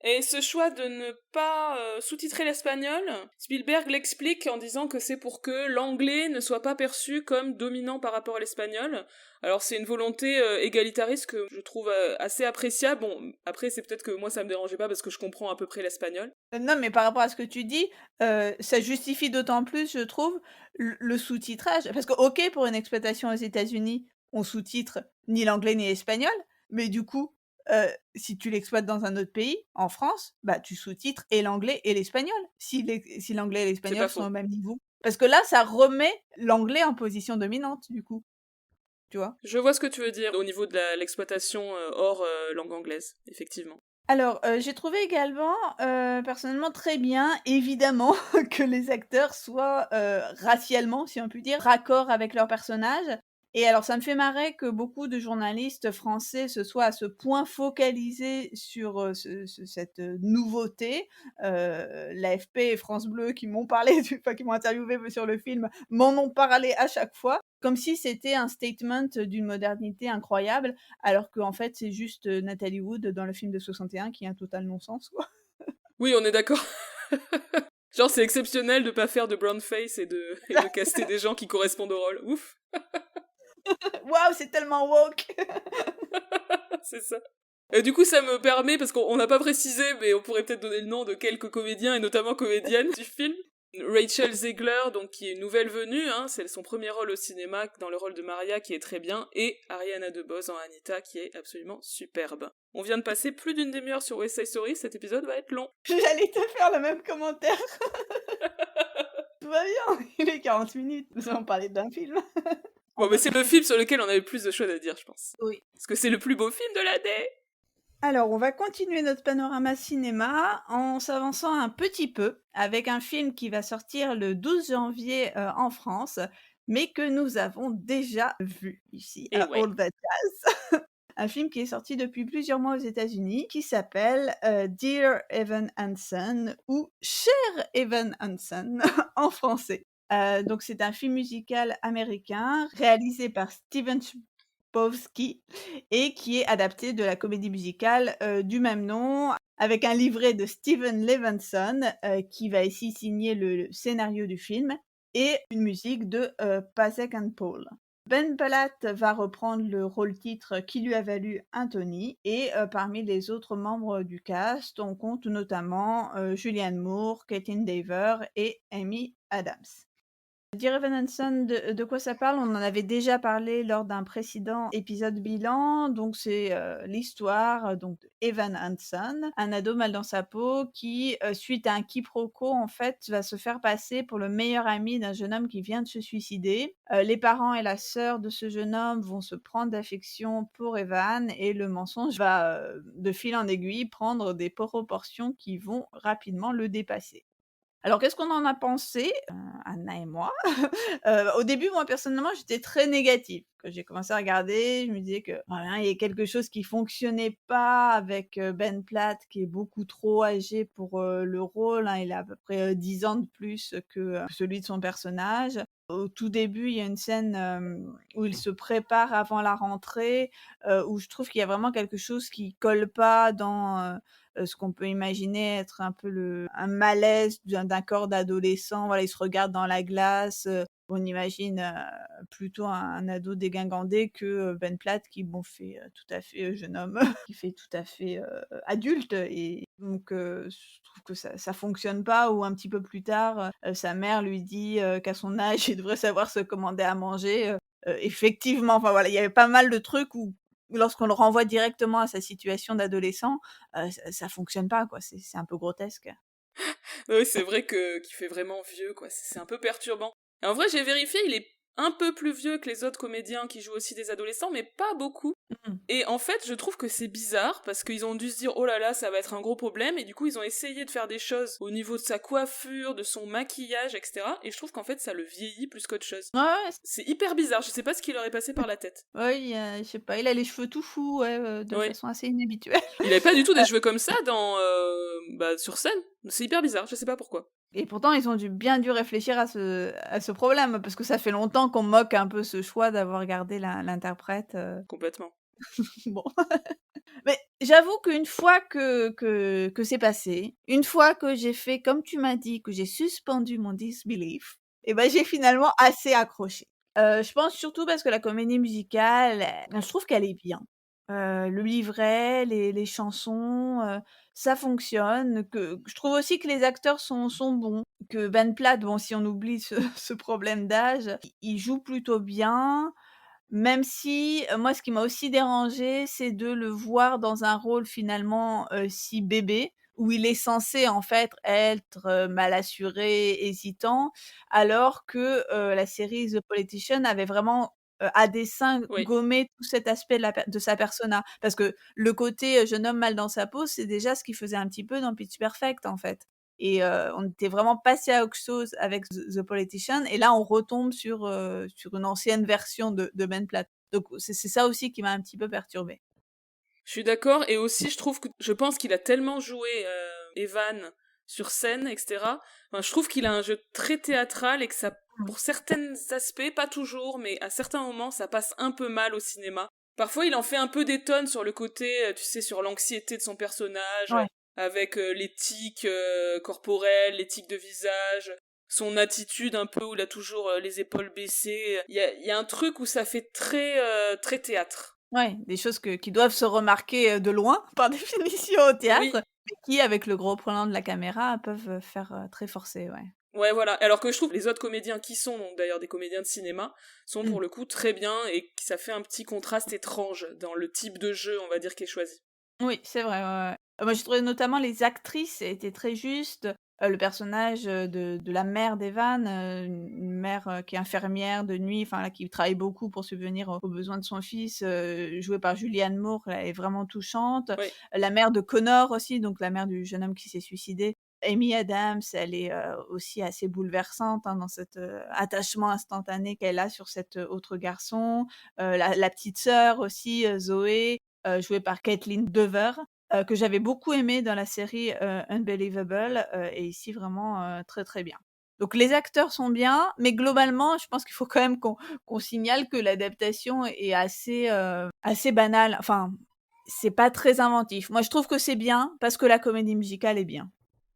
[SPEAKER 2] Et ce choix de ne pas sous-titrer l'espagnol, Spielberg l'explique en disant que c'est pour que l'anglais ne soit pas perçu comme dominant par rapport à l'espagnol. Alors c'est une volonté égalitariste que je trouve assez appréciable. Bon, après c'est peut-être que moi ça me dérangeait pas parce que je comprends à peu près l'espagnol.
[SPEAKER 1] Non, mais par rapport à ce que tu dis, ça justifie d'autant plus, je trouve, le sous-titrage. Parce que, OK, pour une exploitation aux États-Unis, on sous-titre ni l'anglais ni l'espagnol, mais du coup, si tu l'exploites dans un autre pays, en France, bah, tu sous-titres et l'anglais et l'espagnol, si l'anglais et
[SPEAKER 2] C'est pas
[SPEAKER 1] l'espagnol sont
[SPEAKER 2] faux.
[SPEAKER 1] au même niveau. Parce que là, ça remet l'anglais en position dominante, du coup, tu vois?
[SPEAKER 2] Je vois ce que tu veux dire au niveau de l'exploitation hors langue anglaise, effectivement.
[SPEAKER 1] Alors, j'ai trouvé également, personnellement très bien, évidemment, que les acteurs soient, racialement, si on peut dire, raccord avec leurs personnages et alors ça me fait marrer que beaucoup de journalistes français se soient à ce point focalisés sur, cette, nouveauté. L'AFP et France Bleu qui m'ont parlé qui m'ont interviewé sur le film, m'en ont parlé à chaque fois, comme si c'était un statement d'une modernité incroyable alors qu'en fait, c'est juste, Natalie Wood dans le film de 61 qui est un total non-sens, quoi.
[SPEAKER 2] Oui, on est d'accord. Genre c'est exceptionnel de pas faire de brown face et de caster des gens qui correspondent au rôle. Ouf.
[SPEAKER 1] Waouh, c'est tellement woke!
[SPEAKER 2] C'est ça. Et du coup, ça me permet, parce qu'on n'a pas précisé, mais on pourrait peut-être donner le nom de quelques comédiens, et notamment comédiennes du film. Rachel Zegler, donc qui est une nouvelle venue, hein, c'est son premier rôle au cinéma dans le rôle de Maria qui est très bien, et Ariana DeBose en Anita qui est absolument superbe. On vient de passer plus d'une demi-heure sur West Side Story, cet épisode va être long.
[SPEAKER 1] J'allais te faire le même commentaire. Tout va bien, il est 40 minutes, nous allons parler d'un film.
[SPEAKER 2] Bon, mais c'est le film sur lequel on a eu le plus de choses à dire, je pense.
[SPEAKER 1] Oui.
[SPEAKER 2] Parce que c'est le plus beau film de l'année.
[SPEAKER 1] Alors, on va continuer notre panorama cinéma en s'avançant un petit peu avec un film qui va sortir le 12 janvier, en France, mais que nous avons déjà vu ici
[SPEAKER 2] Et
[SPEAKER 1] à
[SPEAKER 2] ouais.
[SPEAKER 1] All That Jazz. Un film qui est sorti depuis plusieurs mois aux États-Unis, qui s'appelle, Dear Evan Hansen ou Cher Evan Hansen en français. Donc c'est un film musical américain réalisé par Steven Chbosky et qui est adapté de la comédie musicale, du même nom, avec un livret de Steven Levenson, qui va ici signer le scénario du film et une musique de, Pasek and Paul. Ben Platt va reprendre le rôle-titre qui lui a valu un Tony et parmi les autres membres du cast, on compte notamment, Julianne Moore, Caitlin Dever et Amy Adams. Dear Evan Hansen, de quoi ça parle? On en avait déjà parlé lors d'un précédent épisode bilan. Donc c'est, l'histoire, donc de Evan Hansen, un ado mal dans sa peau qui, suite à un quiproquo, en fait, va se faire passer pour le meilleur ami d'un jeune homme qui vient de se suicider. Les parents et la sœur de ce jeune homme vont se prendre d'affection pour Evan et le mensonge va, de fil en aiguille, prendre des proportions qui vont rapidement le dépasser. Alors qu'est-ce qu'on en a pensé, Anna et moi? Au début, moi, personnellement, j'étais très négative. Quand j'ai commencé à regarder, je me disais que, voilà, il y a quelque chose qui fonctionnait pas avec, Ben Platt qui est beaucoup trop âgé pour, le rôle, hein. Il a à peu près, 10 ans de plus que, celui de son personnage. Au tout début, il y a une scène, où il se prépare avant la rentrée, où je trouve qu'il y a vraiment quelque chose qui colle pas dans, ce qu'on peut imaginer être un peu un malaise d'un corps d'adolescent. Voilà, il se regarde dans la glace, on imagine, plutôt un ado dégingandé que, Ben Platt qui, bon, fait, tout à fait, jeune homme, qui fait tout à fait, adulte et donc je trouve que ça fonctionne pas ou un petit peu plus tard, sa mère lui dit, qu'à son âge, il devrait savoir se commander à manger, effectivement, enfin voilà, il y avait pas mal de trucs où lorsqu'on le renvoie directement à sa situation d'adolescent, ça fonctionne pas quoi, c'est un peu grotesque.
[SPEAKER 2] Oui, c'est vrai que qu'il fait vraiment vieux, quoi. C'est un peu perturbant. Et en vrai, j'ai vérifié, il est un peu plus vieux que les autres comédiens qui jouent aussi des adolescents, mais pas beaucoup.
[SPEAKER 1] Mmh.
[SPEAKER 2] Et en fait, je trouve que c'est bizarre parce qu'ils ont dû se dire oh là là, ça va être un gros problème. Et du coup, ils ont essayé de faire des choses au niveau de sa coiffure, de son maquillage, etc. Et je trouve qu'en fait, ça le vieillit plus qu'autre chose.
[SPEAKER 1] Ouais, ouais,
[SPEAKER 2] C'est hyper bizarre. Je sais pas ce qui leur est passé par la tête.
[SPEAKER 1] ouais, je sais pas, il a les cheveux tout fous, ouais, de
[SPEAKER 2] Oui.
[SPEAKER 1] façon assez inhabituelle.
[SPEAKER 2] Il avait pas du tout des cheveux comme ça dans sur scène. C'est hyper bizarre. Je sais pas pourquoi.
[SPEAKER 1] Et pourtant, ils ont bien dû réfléchir à ce problème, parce que ça fait longtemps qu'on moque un peu ce choix d'avoir gardé l'interprète,
[SPEAKER 2] Complètement.
[SPEAKER 1] bon. Mais j'avoue qu'une fois que c'est passé, une fois que j'ai fait comme tu m'as dit, que j'ai suspendu mon disbelief et ben j'ai finalement assez accroché. Je pense surtout parce que la comédie musicale, je trouve qu'elle est bien. Le livret, les chansons, ça fonctionne, que je trouve aussi que les acteurs sont bons, que Ben Platt, bon, si on oublie ce ce problème d'âge, il joue plutôt bien. Même si, moi ce qui m'a aussi dérangé, c'est de le voir dans un rôle finalement, si bébé, où il est censé en fait être, mal assuré, hésitant, alors que, la série The Politician avait vraiment, à dessein
[SPEAKER 2] Oui.
[SPEAKER 1] gommé tout cet aspect de sa persona. Parce que le côté, jeune homme mal dans sa peau, c'est déjà ce qu'il faisait un petit peu dans Pitch Perfect en fait et on était vraiment passé à autre chose avec The Politician et là on retombe sur une ancienne version de Ben Platt. Donc c'est ça aussi qui m'a un petit peu perturbée.
[SPEAKER 2] Je suis d'accord, et aussi je pense qu'il a tellement joué Evan sur scène, etc. Enfin, je trouve qu'il a un jeu très théâtral et que ça,
[SPEAKER 1] Mmh.
[SPEAKER 2] pour certains aspects, pas toujours, mais à certains moments, ça passe un peu mal au cinéma. Parfois, il en fait un peu des tonnes sur le côté, tu sais, sur l'anxiété de son personnage,
[SPEAKER 1] Ouais.
[SPEAKER 2] avec les tics corporels, les tics de visage, son attitude un peu où il a toujours les épaules baissées. Il y a un truc où ça fait très théâtre.
[SPEAKER 1] Ouais, des choses qui doivent se remarquer, de loin par définition au théâtre,
[SPEAKER 2] Oui.
[SPEAKER 1] mais qui avec le gros plan de la caméra peuvent, faire, très forcé, ouais.
[SPEAKER 2] Ouais, voilà. Alors que je trouve que les autres comédiens qui sont, donc d'ailleurs des comédiens de cinéma, sont
[SPEAKER 1] Mmh.
[SPEAKER 2] pour le coup très bien et que ça fait un petit contraste étrange dans le type de jeu, on va dire, qui est choisi.
[SPEAKER 1] Oui, c'est vrai, ouais, ouais. Moi j'ai trouvé notamment les actrices étaient très justes. le personnage, de la mère d'Evan, une mère, qui est infirmière de nuit, enfin là, qui travaille beaucoup pour subvenir aux besoins de son fils, jouée par Julianne Moore, elle est vraiment touchante.
[SPEAKER 2] Oui.
[SPEAKER 1] La mère de Connor aussi, donc la mère du jeune homme qui s'est suicidé, Amy Adams, elle est, aussi assez bouleversante, hein, dans cet, attachement instantané qu'elle a sur cet, autre garçon. La petite sœur aussi, Zoé, jouée par Caitlin Dever, que j'avais beaucoup aimée dans la série, Unbelievable, et ici vraiment, très, très bien. Donc les acteurs sont bien, mais globalement, je pense qu'il faut quand même qu'on signale que l'adaptation est assez banale. Enfin, c'est pas très inventif. Moi, je trouve que c'est bien parce que la comédie musicale est bien.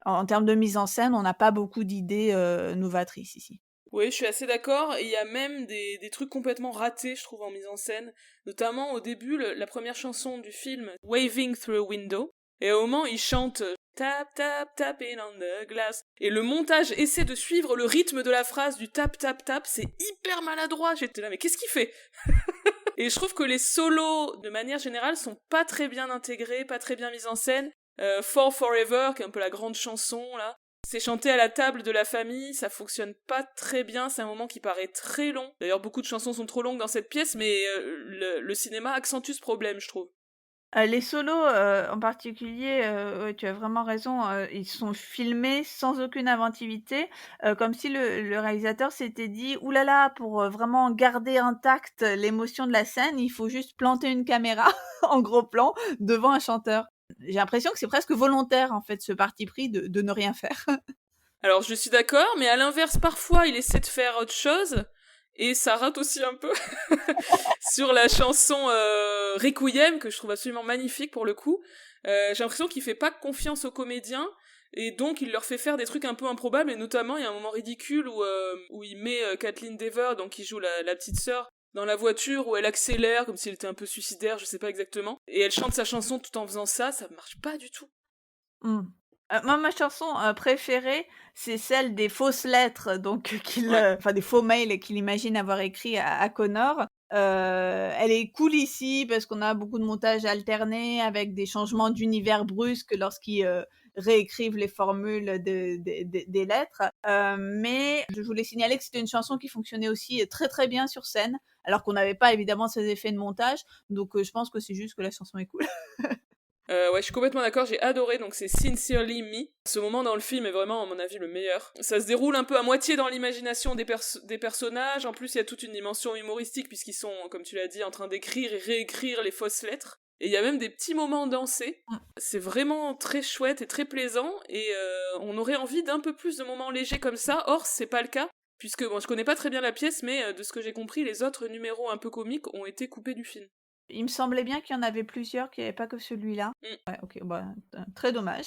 [SPEAKER 1] En termes de mise en scène, on n'a pas beaucoup d'idées, novatrices ici.
[SPEAKER 2] Oui, je suis assez d'accord. Et il y a même des trucs complètement ratés, je trouve, en mise en scène. Notamment au début, la première chanson du film, Waving Through a Window. Et au moment, il chante Tap, tap, tapping on the glass. Et le montage essaie de suivre le rythme de la phrase du tap, tap, tap. C'est hyper maladroit. J'étais là, mais qu'est-ce qu'il fait? Et je trouve que les solos, de manière générale, sont pas très bien intégrés, pas très bien mis en scène. For Forever, qui est un peu la grande chanson, là. C'est chanté à la table de la famille, ça fonctionne pas très bien, c'est un moment qui paraît très long. D'ailleurs, beaucoup de chansons sont trop longues dans cette pièce, mais le cinéma accentue ce problème, je trouve.
[SPEAKER 1] Les solos, en particulier, ouais, tu as vraiment raison, ils sont filmés sans aucune inventivité, comme si le réalisateur s'était dit: «Ouh là là, pour, vraiment garder intacte l'émotion de la scène, il faut juste planter une caméra en gros plan devant un chanteur». J'ai l'impression que c'est presque volontaire, en fait, ce parti pris de ne rien faire.
[SPEAKER 2] Alors, je suis d'accord, mais à l'inverse, parfois, il essaie de faire autre chose, et ça rate aussi un peu. Sur la chanson Requiem, que je trouve absolument magnifique pour le coup, j'ai l'impression qu'il fait pas confiance aux comédiens, et donc il leur fait faire des trucs un peu improbables, et notamment il y a un moment ridicule où il met Kathleen Dever, donc qui joue la petite sœur, dans la voiture, où elle accélère comme si elle était un peu suicidaire, je sais pas exactement, et elle chante sa chanson tout en faisant ça, ça marche pas du tout.
[SPEAKER 1] Mmh. Moi, ma chanson, préférée, c'est celle des fausses lettres, donc
[SPEAKER 2] Ouais.
[SPEAKER 1] enfin des faux mails qu'il imagine avoir écrits à Connor. Elle est cool ici parce qu'on a beaucoup de montages alternés avec des changements d'univers brusques lorsqu'ils, réécrivent les formules des lettres. Mais je voulais signaler que c'était une chanson qui fonctionnait aussi très, très bien sur scène, alors qu'on n'avait pas évidemment ces effets de montage. Donc je pense que c'est juste que la chanson est cool.
[SPEAKER 2] Ouais, je suis complètement d'accord, j'ai adoré, donc c'est Sincerely Me. Ce moment dans le film est vraiment, à mon avis, le meilleur. Ça se déroule un peu à moitié dans l'imagination des personnages, en plus il y a toute une dimension humoristique, puisqu'ils sont, comme tu l'as dit, en train d'écrire et réécrire les fausses lettres. Et il y a même des petits moments dansés. C'est vraiment très chouette et très plaisant, et on aurait envie d'un peu plus de moments légers comme ça, or c'est pas le cas, puisque, bon, je connais pas très bien la pièce, mais de ce que j'ai compris, les autres numéros un peu comiques ont été coupés du film.
[SPEAKER 1] Il me semblait bien qu'il y en avait plusieurs, qu'il y avait pas que celui-là.
[SPEAKER 2] Mm.
[SPEAKER 1] Ouais, OK, bah, très dommage.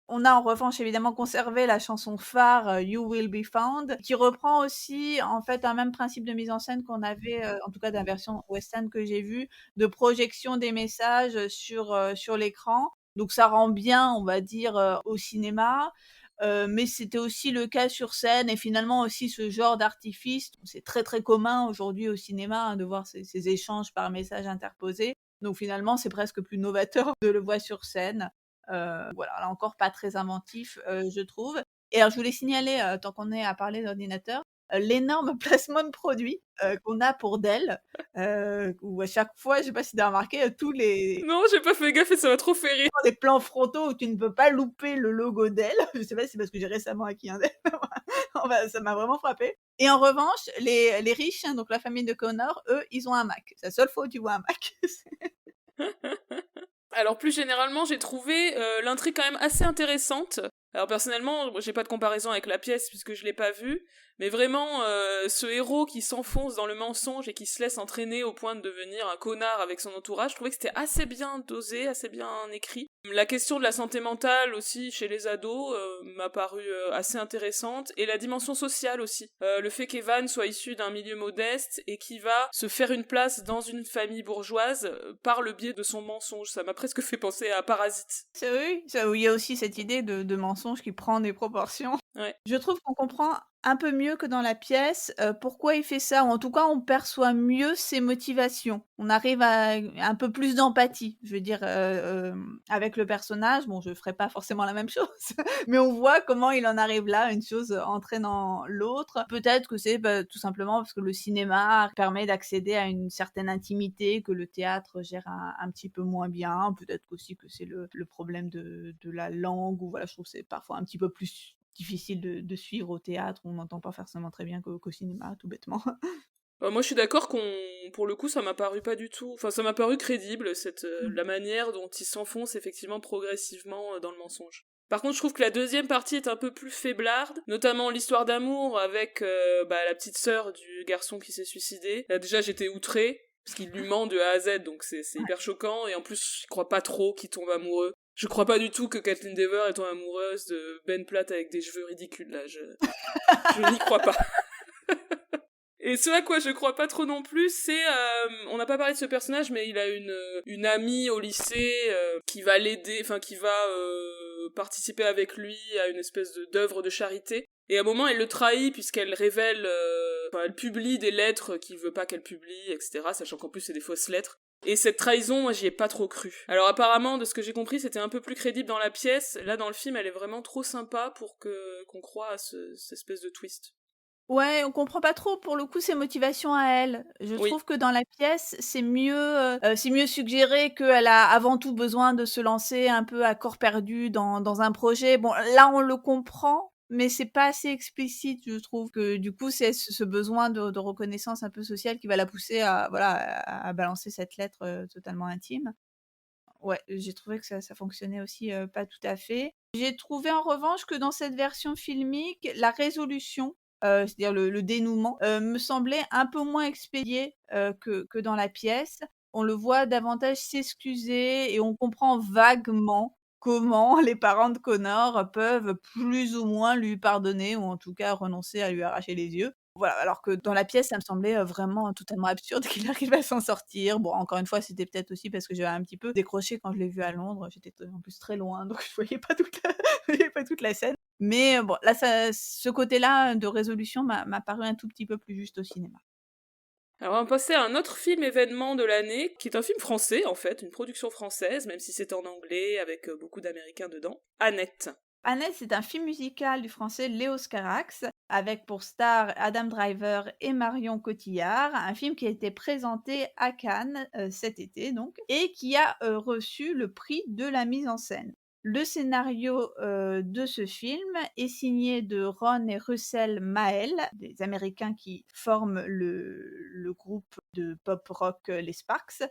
[SPEAKER 1] On a en revanche évidemment conservé la chanson phare, You Will Be Found, qui reprend aussi en fait un même principe de mise en scène qu'on avait, en tout cas dans la version western que j'ai vue, de projection des messages, sur l'écran. Donc ça rend bien, on va dire, au cinéma, mais c'était aussi le cas sur scène et finalement aussi ce genre d'artifice, c'est très, très commun aujourd'hui au cinéma, hein, de voir ces échanges par messages interposés. Donc finalement, c'est presque plus novateur de le voir sur scène. Voilà, là encore pas très inventif, je trouve. Et alors je voulais signaler, tant qu'on est à parler d'ordinateur, l'énorme placement de produits, qu'on a pour Dell, où à chaque fois, je sais pas si tu as remarqué, tous
[SPEAKER 2] Non, j'ai pas fait gaffe et ça m'a trop fait rire.
[SPEAKER 1] les plans frontaux où tu ne peux pas louper le logo Dell. Je sais pas si c'est parce que j'ai récemment acquis un Dell. Enfin, ça m'a vraiment frappé. Et en revanche, les riches, hein, donc la famille de Connor, eux, ils ont un Mac. C'est la seule fois où tu vois un Mac.
[SPEAKER 2] Alors plus généralement, j'ai trouvé l'intrigue quand même assez intéressante. Alors personnellement, moi, j'ai pas de comparaison avec la pièce puisque je l'ai pas vue, mais vraiment ce héros qui s'enfonce dans le mensonge et qui se laisse entraîner au point de devenir un connard avec son entourage, je trouvais que c'était assez bien dosé, assez bien écrit. La question de la santé mentale aussi chez les ados m'a paru assez intéressante, et la dimension sociale aussi. Le fait qu'Evan soit issu d'un milieu modeste et qui va se faire une place dans une famille bourgeoise par le biais de son mensonge, ça m'a presque fait penser à Parasite.
[SPEAKER 1] C'est oui, ça, où il y a aussi cette idée de mensonge qui prend des proportions
[SPEAKER 2] Ouais.
[SPEAKER 1] Je trouve qu'on comprend un peu mieux que dans la pièce, pourquoi il fait ça ou en tout cas on perçoit mieux ses motivations. On arrive à un peu plus d'empathie, je veux dire, avec le personnage. Bon, je ferai pas forcément la même chose, mais on voit comment il en arrive là, une chose entraînant l'autre. Peut-être que c'est, tout simplement parce que le cinéma permet d'accéder à une certaine intimité que le théâtre gère un petit peu moins bien. Peut-être qu'aussi que c'est le problème de la langue ou voilà, je trouve que c'est parfois un petit peu plus difficile de suivre au théâtre, on n'entend pas forcément très bien qu'au cinéma, tout bêtement.
[SPEAKER 2] Moi, je suis d'accord pour le coup, ça m'a paru pas du tout, enfin, ça m'a paru crédible,
[SPEAKER 1] Mmh.
[SPEAKER 2] la manière dont il s'enfonce effectivement progressivement dans le mensonge. Par contre, je trouve que la deuxième partie est un peu plus faiblarde, notamment l'histoire d'amour avec la petite sœur du garçon qui s'est suicidé. Là, déjà, j'étais outrée, parce qu'il lui ment de A à Z, donc c'est hyper choquant, et en plus, je crois pas trop qu'il tombe amoureux. Je crois pas du tout que Kathleen Dever est tombée amoureuse de Ben Platt avec des cheveux ridicules, là, je n'y crois pas. Et ce à quoi je crois pas trop non plus, c'est on n'a pas parlé de ce personnage, mais il a une amie au lycée qui va l'aider, enfin qui va participer avec lui à une espèce d'œuvre de charité. Et à un moment, elle le trahit puisqu'elle révèle, elle publie des lettres qu'il veut pas qu'elle publie, etc. Sachant qu'en plus c'est des fausses lettres. Et cette trahison, moi, j'y ai pas trop cru. Alors apparemment, de ce que j'ai compris, c'était un peu plus crédible dans la pièce. Là, dans le film, elle est vraiment trop sympa pour qu'on croie à cette espèce de twist.
[SPEAKER 1] Ouais, on comprend pas trop pour le coup ses motivations à elle. Je
[SPEAKER 2] Oui.
[SPEAKER 1] trouve que dans la pièce, c'est mieux suggéré qu'elle a avant tout besoin de se lancer un peu à corps perdu dans un projet. Bon, là on le comprend, mais c'est pas assez explicite, je trouve que du coup c'est ce besoin de reconnaissance un peu sociale qui va la pousser à voilà, à balancer cette lettre, totalement intime. Ouais, j'ai trouvé que ça fonctionnait aussi, pas tout à fait. J'ai trouvé en revanche que dans cette version filmique, la résolution, c'est-à-dire le dénouement, me semblait un peu moins expédié, que dans la pièce. On le voit davantage s'excuser et on comprend vaguement comment les parents de Connor peuvent plus ou moins lui pardonner ou en tout cas renoncer à lui arracher les yeux. Voilà, alors que dans la pièce, ça me semblait, vraiment totalement absurde qu'il arrive à s'en sortir. Bon, encore une fois, c'était peut-être aussi parce que j'avais un petit peu décroché quand je l'ai vu à Londres. J'étais en plus très loin, donc je voyais pas je voyais pas toute la scène. Mais bon, là, ce côté-là de résolution m'a paru un tout petit peu plus juste au cinéma.
[SPEAKER 2] Alors on va passer à un autre film événement de l'année, qui est un film français en fait, une production française, même si c'est en anglais, avec beaucoup d'Américains dedans. Annette.
[SPEAKER 1] Annette, c'est un film musical du français Léos Carax, avec pour star Adam Driver et Marion Cotillard, un film qui a été présenté à Cannes cet été donc, et qui a reçu le prix de la mise en scène. Le scénario de ce film est signé de Ron et Russell Mael, des Américains qui forment le groupe de pop rock Les Sparks,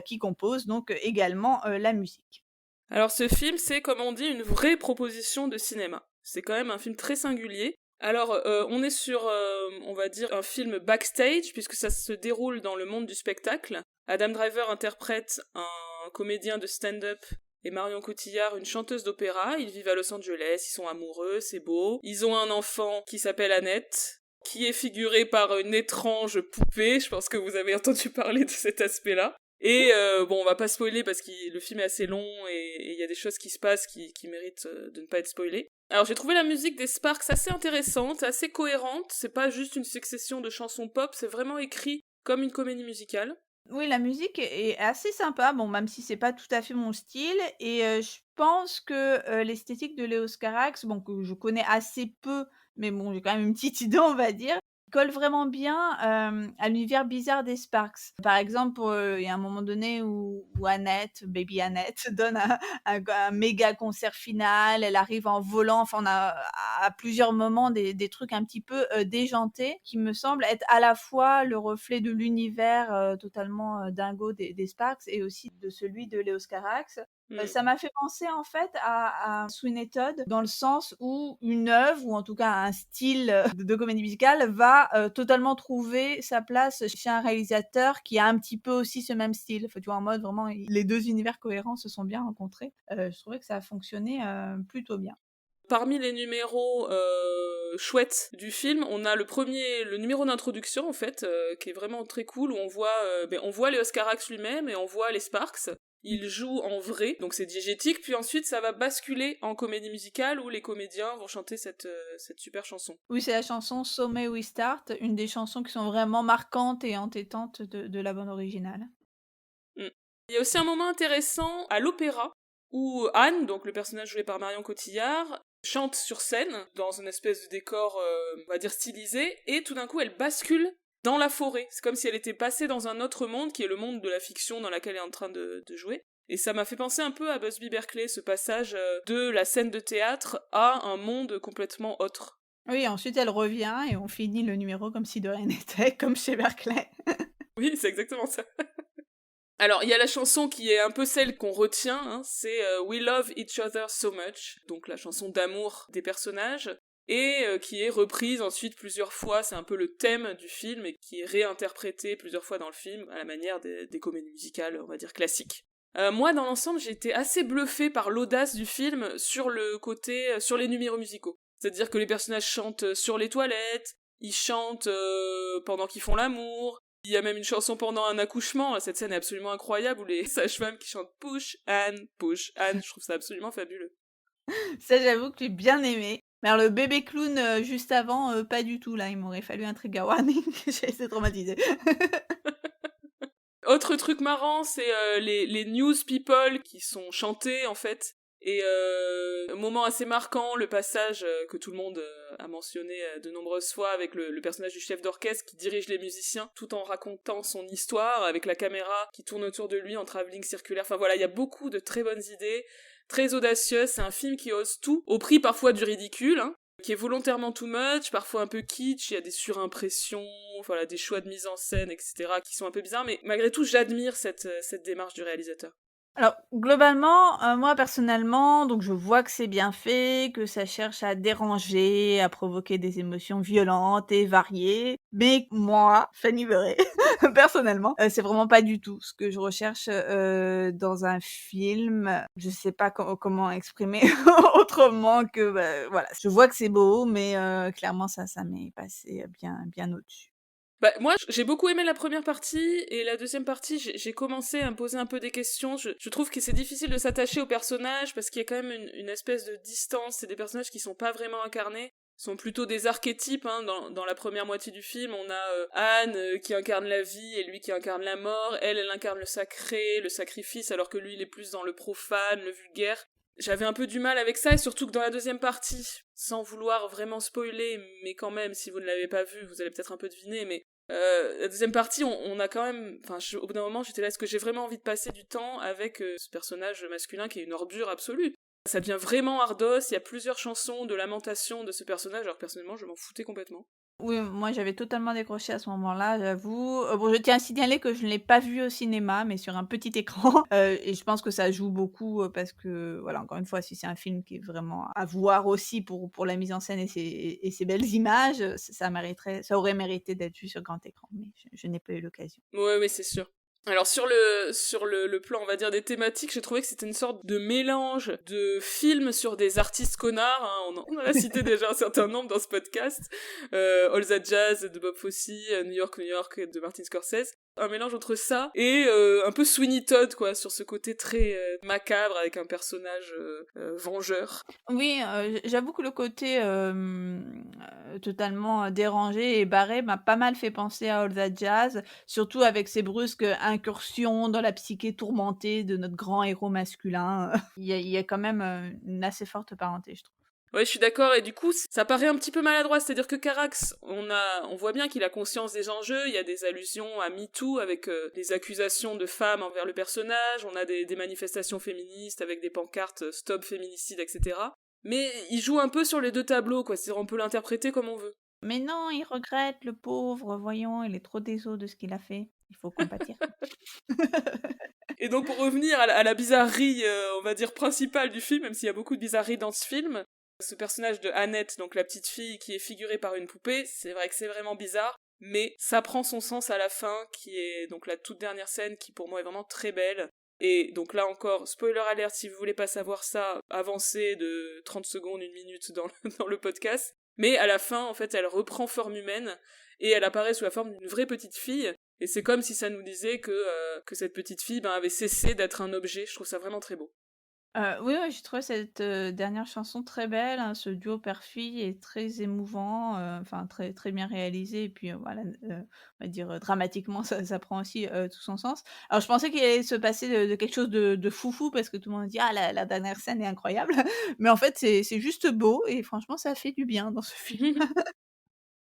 [SPEAKER 1] qui composent donc également la musique.
[SPEAKER 2] Alors ce film, c'est comme on dit une vraie proposition de cinéma. C'est quand même un film très singulier. Alors on est sur, on va dire, un film backstage, puisque ça se déroule dans le monde du spectacle. Adam Driver interprète un comédien de stand-up et Marion Cotillard, une chanteuse d'opéra. Ils vivent à Los Angeles, ils sont amoureux, c'est beau. Ils ont un enfant qui s'appelle Annette, qui est figuré par une étrange poupée. Je pense que vous avez entendu parler de cet aspect-là. Et on va pas spoiler parce que le film est assez long et il y a des choses qui se passent qui méritent de ne pas être spoilées. Alors j'ai trouvé la musique des Sparks assez intéressante, assez cohérente. C'est pas juste une succession de chansons pop, c'est vraiment écrit comme une comédie musicale.
[SPEAKER 1] Oui, la musique est assez sympa, bon, même si c'est pas tout à fait mon style et je pense que, l'esthétique de Léos Carax, bon, que je connais assez peu, mais bon, j'ai quand même une petite idée, on va dire, colle vraiment bien, à l'univers bizarre des Sparks. Par exemple, il y a un moment donné où Annette, baby Annette, donne un méga concert final, elle arrive en volant, enfin, on a à plusieurs moments des trucs un petit peu, déjantés qui me semblent être à la fois le reflet de l'univers, totalement, dingo des Sparks et aussi de celui de Léos Carax.
[SPEAKER 2] Hmm.
[SPEAKER 1] Ça m'a fait penser en fait à Sweeney Todd dans le sens où une œuvre ou en tout cas un style, de comédie musicale va, totalement trouver sa place chez un réalisateur qui a un petit peu aussi ce même style. Enfin, tu vois, en mode vraiment les 2 univers cohérents se sont bien rencontrés. Je trouvais que ça a fonctionné, plutôt bien.
[SPEAKER 2] Parmi les numéros chouettes du film, on a le numéro d'introduction en fait, qui est vraiment très cool où on voit Léos Carax lui-même et on voit les Sparks. il joue en vrai, donc c'est diégétique, puis ensuite ça va basculer en comédie musicale où les comédiens vont chanter cette super chanson.
[SPEAKER 1] Oui, c'est la chanson So May We Start, une des chansons qui sont vraiment marquantes et entêtantes de la bande originale.
[SPEAKER 2] Mm. Il y a aussi un moment intéressant à l'opéra, où Anne, donc le personnage joué par Marion Cotillard, chante sur scène, dans une espèce de décor, on va dire stylisé, et tout d'un coup elle bascule dans la forêt. C'est comme si elle était passée dans un autre monde, qui est le monde de la fiction dans laquelle elle est en train de jouer. Et ça m'a fait penser un peu à Busby Berkeley, ce passage de la scène de théâtre à un monde complètement autre.
[SPEAKER 1] Oui, ensuite elle revient et on finit le numéro comme si de rien n'était, comme chez Berkeley.
[SPEAKER 2] Oui, c'est exactement ça. Alors, il y a la chanson qui est un peu celle qu'on retient, hein, c'est We Love Each Other So Much, donc la chanson d'amour des personnages, et qui est reprise ensuite plusieurs fois, c'est un peu le thème du film, et qui est réinterprété plusieurs fois dans le film, à la manière des comédies musicales, on va dire, classiques. Moi, dans l'ensemble, j'ai été assez bluffée par l'audace du film sur le côté, sur les numéros musicaux. C'est-à-dire que les personnages chantent sur les toilettes, ils chantent pendant qu'ils font l'amour, il y a même une chanson pendant un accouchement, cette scène est absolument incroyable, où les sages-femmes qui chantent Push Anne, je trouve ça absolument fabuleux.
[SPEAKER 1] Ça, j'avoue que j'ai bien aimé. Mais alors le bébé clown, juste avant, pas du tout là, il m'aurait fallu un trigger warning, j'ai été traumatisée.
[SPEAKER 2] Autre truc marrant, c'est les news people qui sont chantés en fait. Et un moment assez marquant, le passage que tout le monde a mentionné de nombreuses fois avec le personnage du chef d'orchestre qui dirige les musiciens tout en racontant son histoire avec la caméra qui tourne autour de lui en travelling circulaire. Enfin voilà, il y a beaucoup de très bonnes idées, très audacieuses. C'est un film qui ose tout, au prix parfois du ridicule, hein, qui est volontairement too much, parfois un peu kitsch, il y a des surimpressions, voilà, des choix de mise en scène, etc., qui sont un peu bizarres, mais malgré tout, j'admire cette démarche du réalisateur.
[SPEAKER 1] Alors globalement, moi personnellement, donc je vois que c'est bien fait, que ça cherche à déranger, à provoquer des émotions violentes et variées, mais moi, Fanny Verret, personnellement, c'est vraiment pas du tout ce que je recherche, dans un film. Je sais pas comment exprimer autrement que, voilà, je vois que c'est beau, mais clairement ça m'est passé bien au-dessus.
[SPEAKER 2] Bah, moi, j'ai beaucoup aimé la première partie, et la deuxième partie, j'ai commencé à me poser un peu des questions. Je trouve que c'est difficile de s'attacher aux personnages, parce qu'il y a quand même une espèce de distance, c'est des personnages qui sont pas vraiment incarnés, sont plutôt des archétypes, hein. Dans la première moitié du film, on a Anne qui incarne la vie, et lui qui incarne la mort, elle incarne le sacré, le sacrifice, alors que lui, il est plus dans le profane, le vulgaire. J'avais un peu du mal avec ça, et surtout que dans la deuxième partie, sans vouloir vraiment spoiler, mais quand même, si vous ne l'avez pas vu, vous allez peut-être un peu deviner, mais la deuxième partie, on a quand même... Enfin, au bout d'un moment, j'étais là, est-ce que j'ai vraiment envie de passer du temps avec ce personnage masculin qui est une ordure absolue? Ça devient vraiment ardos, il y a plusieurs chansons de lamentation de ce personnage, alors personnellement, je m'en foutais complètement.
[SPEAKER 1] Oui, moi j'avais totalement décroché à ce moment-là, j'avoue. Bon, je tiens à signaler que je ne l'ai pas vu au cinéma, mais sur un petit écran, et je pense que ça joue beaucoup, parce que, voilà, encore une fois, si c'est un film qui est vraiment à voir aussi pour la mise en scène et ses belles images, ça aurait mérité d'être vu sur grand écran, mais je n'ai pas eu l'occasion.
[SPEAKER 2] Ouais, oui, c'est sûr. Alors sur le plan, on va dire, des thématiques, j'ai trouvé que c'était une sorte de mélange de films sur des artistes connards, hein, on en a cité déjà un certain nombre dans ce podcast, All That Jazz de Bob Fosse, New York, New York de Martin Scorsese, un mélange entre ça et un peu Sweeney Todd, quoi, sur ce côté très macabre avec un personnage vengeur.
[SPEAKER 1] Oui, j'avoue que le côté, totalement dérangé et barré m'a pas mal fait penser à All That Jazz, surtout avec ces brusques incursions dans la psyché tourmentée de notre grand héros masculin. Il y a quand même, une assez forte parenté, je trouve.
[SPEAKER 2] Ouais, je suis d'accord, et du coup, ça paraît un petit peu maladroit, c'est-à-dire que Carax, on voit bien qu'il a conscience des enjeux, il y a des allusions à MeToo avec des accusations de femmes envers le personnage, on a des manifestations féministes avec des pancartes Stop féminicide, etc. Mais il joue un peu sur les deux tableaux, quoi, c'est-à-dire on peut l'interpréter comme on veut.
[SPEAKER 1] Mais non, il regrette, le pauvre, voyons, il est trop désolé de ce qu'il a fait. Il faut compatir.
[SPEAKER 2] Et donc pour revenir à la bizarrerie, on va dire, principale du film, même s'il y a beaucoup de bizarreries dans ce film, ce personnage de Annette, donc la petite fille qui est figurée par une poupée, c'est vrai que c'est vraiment bizarre, mais ça prend son sens à la fin, qui est donc la toute dernière scène qui pour moi est vraiment très belle. Et donc là encore, spoiler alert, si vous voulez pas savoir ça, avancez de 30 secondes, 1 minute dans le podcast. Mais à la fin, en fait, elle reprend forme humaine, et elle apparaît sous la forme d'une vraie petite fille, Et c'est comme si ça nous disait que cette petite fille avait cessé d'être un objet. Je trouve ça vraiment très beau.
[SPEAKER 1] Oui, ouais, j'ai trouvé cette, dernière chanson très belle, hein. Ce duo père-fille est très émouvant, enfin très très bien réalisé et puis, voilà, on va dire, dramatiquement ça prend aussi, tout son sens. Alors je pensais qu'il allait se passer de quelque chose de foufou parce que tout le monde dit: «Ah la dernière scène est incroyable», mais en fait c'est juste beau et franchement ça fait du bien dans ce film.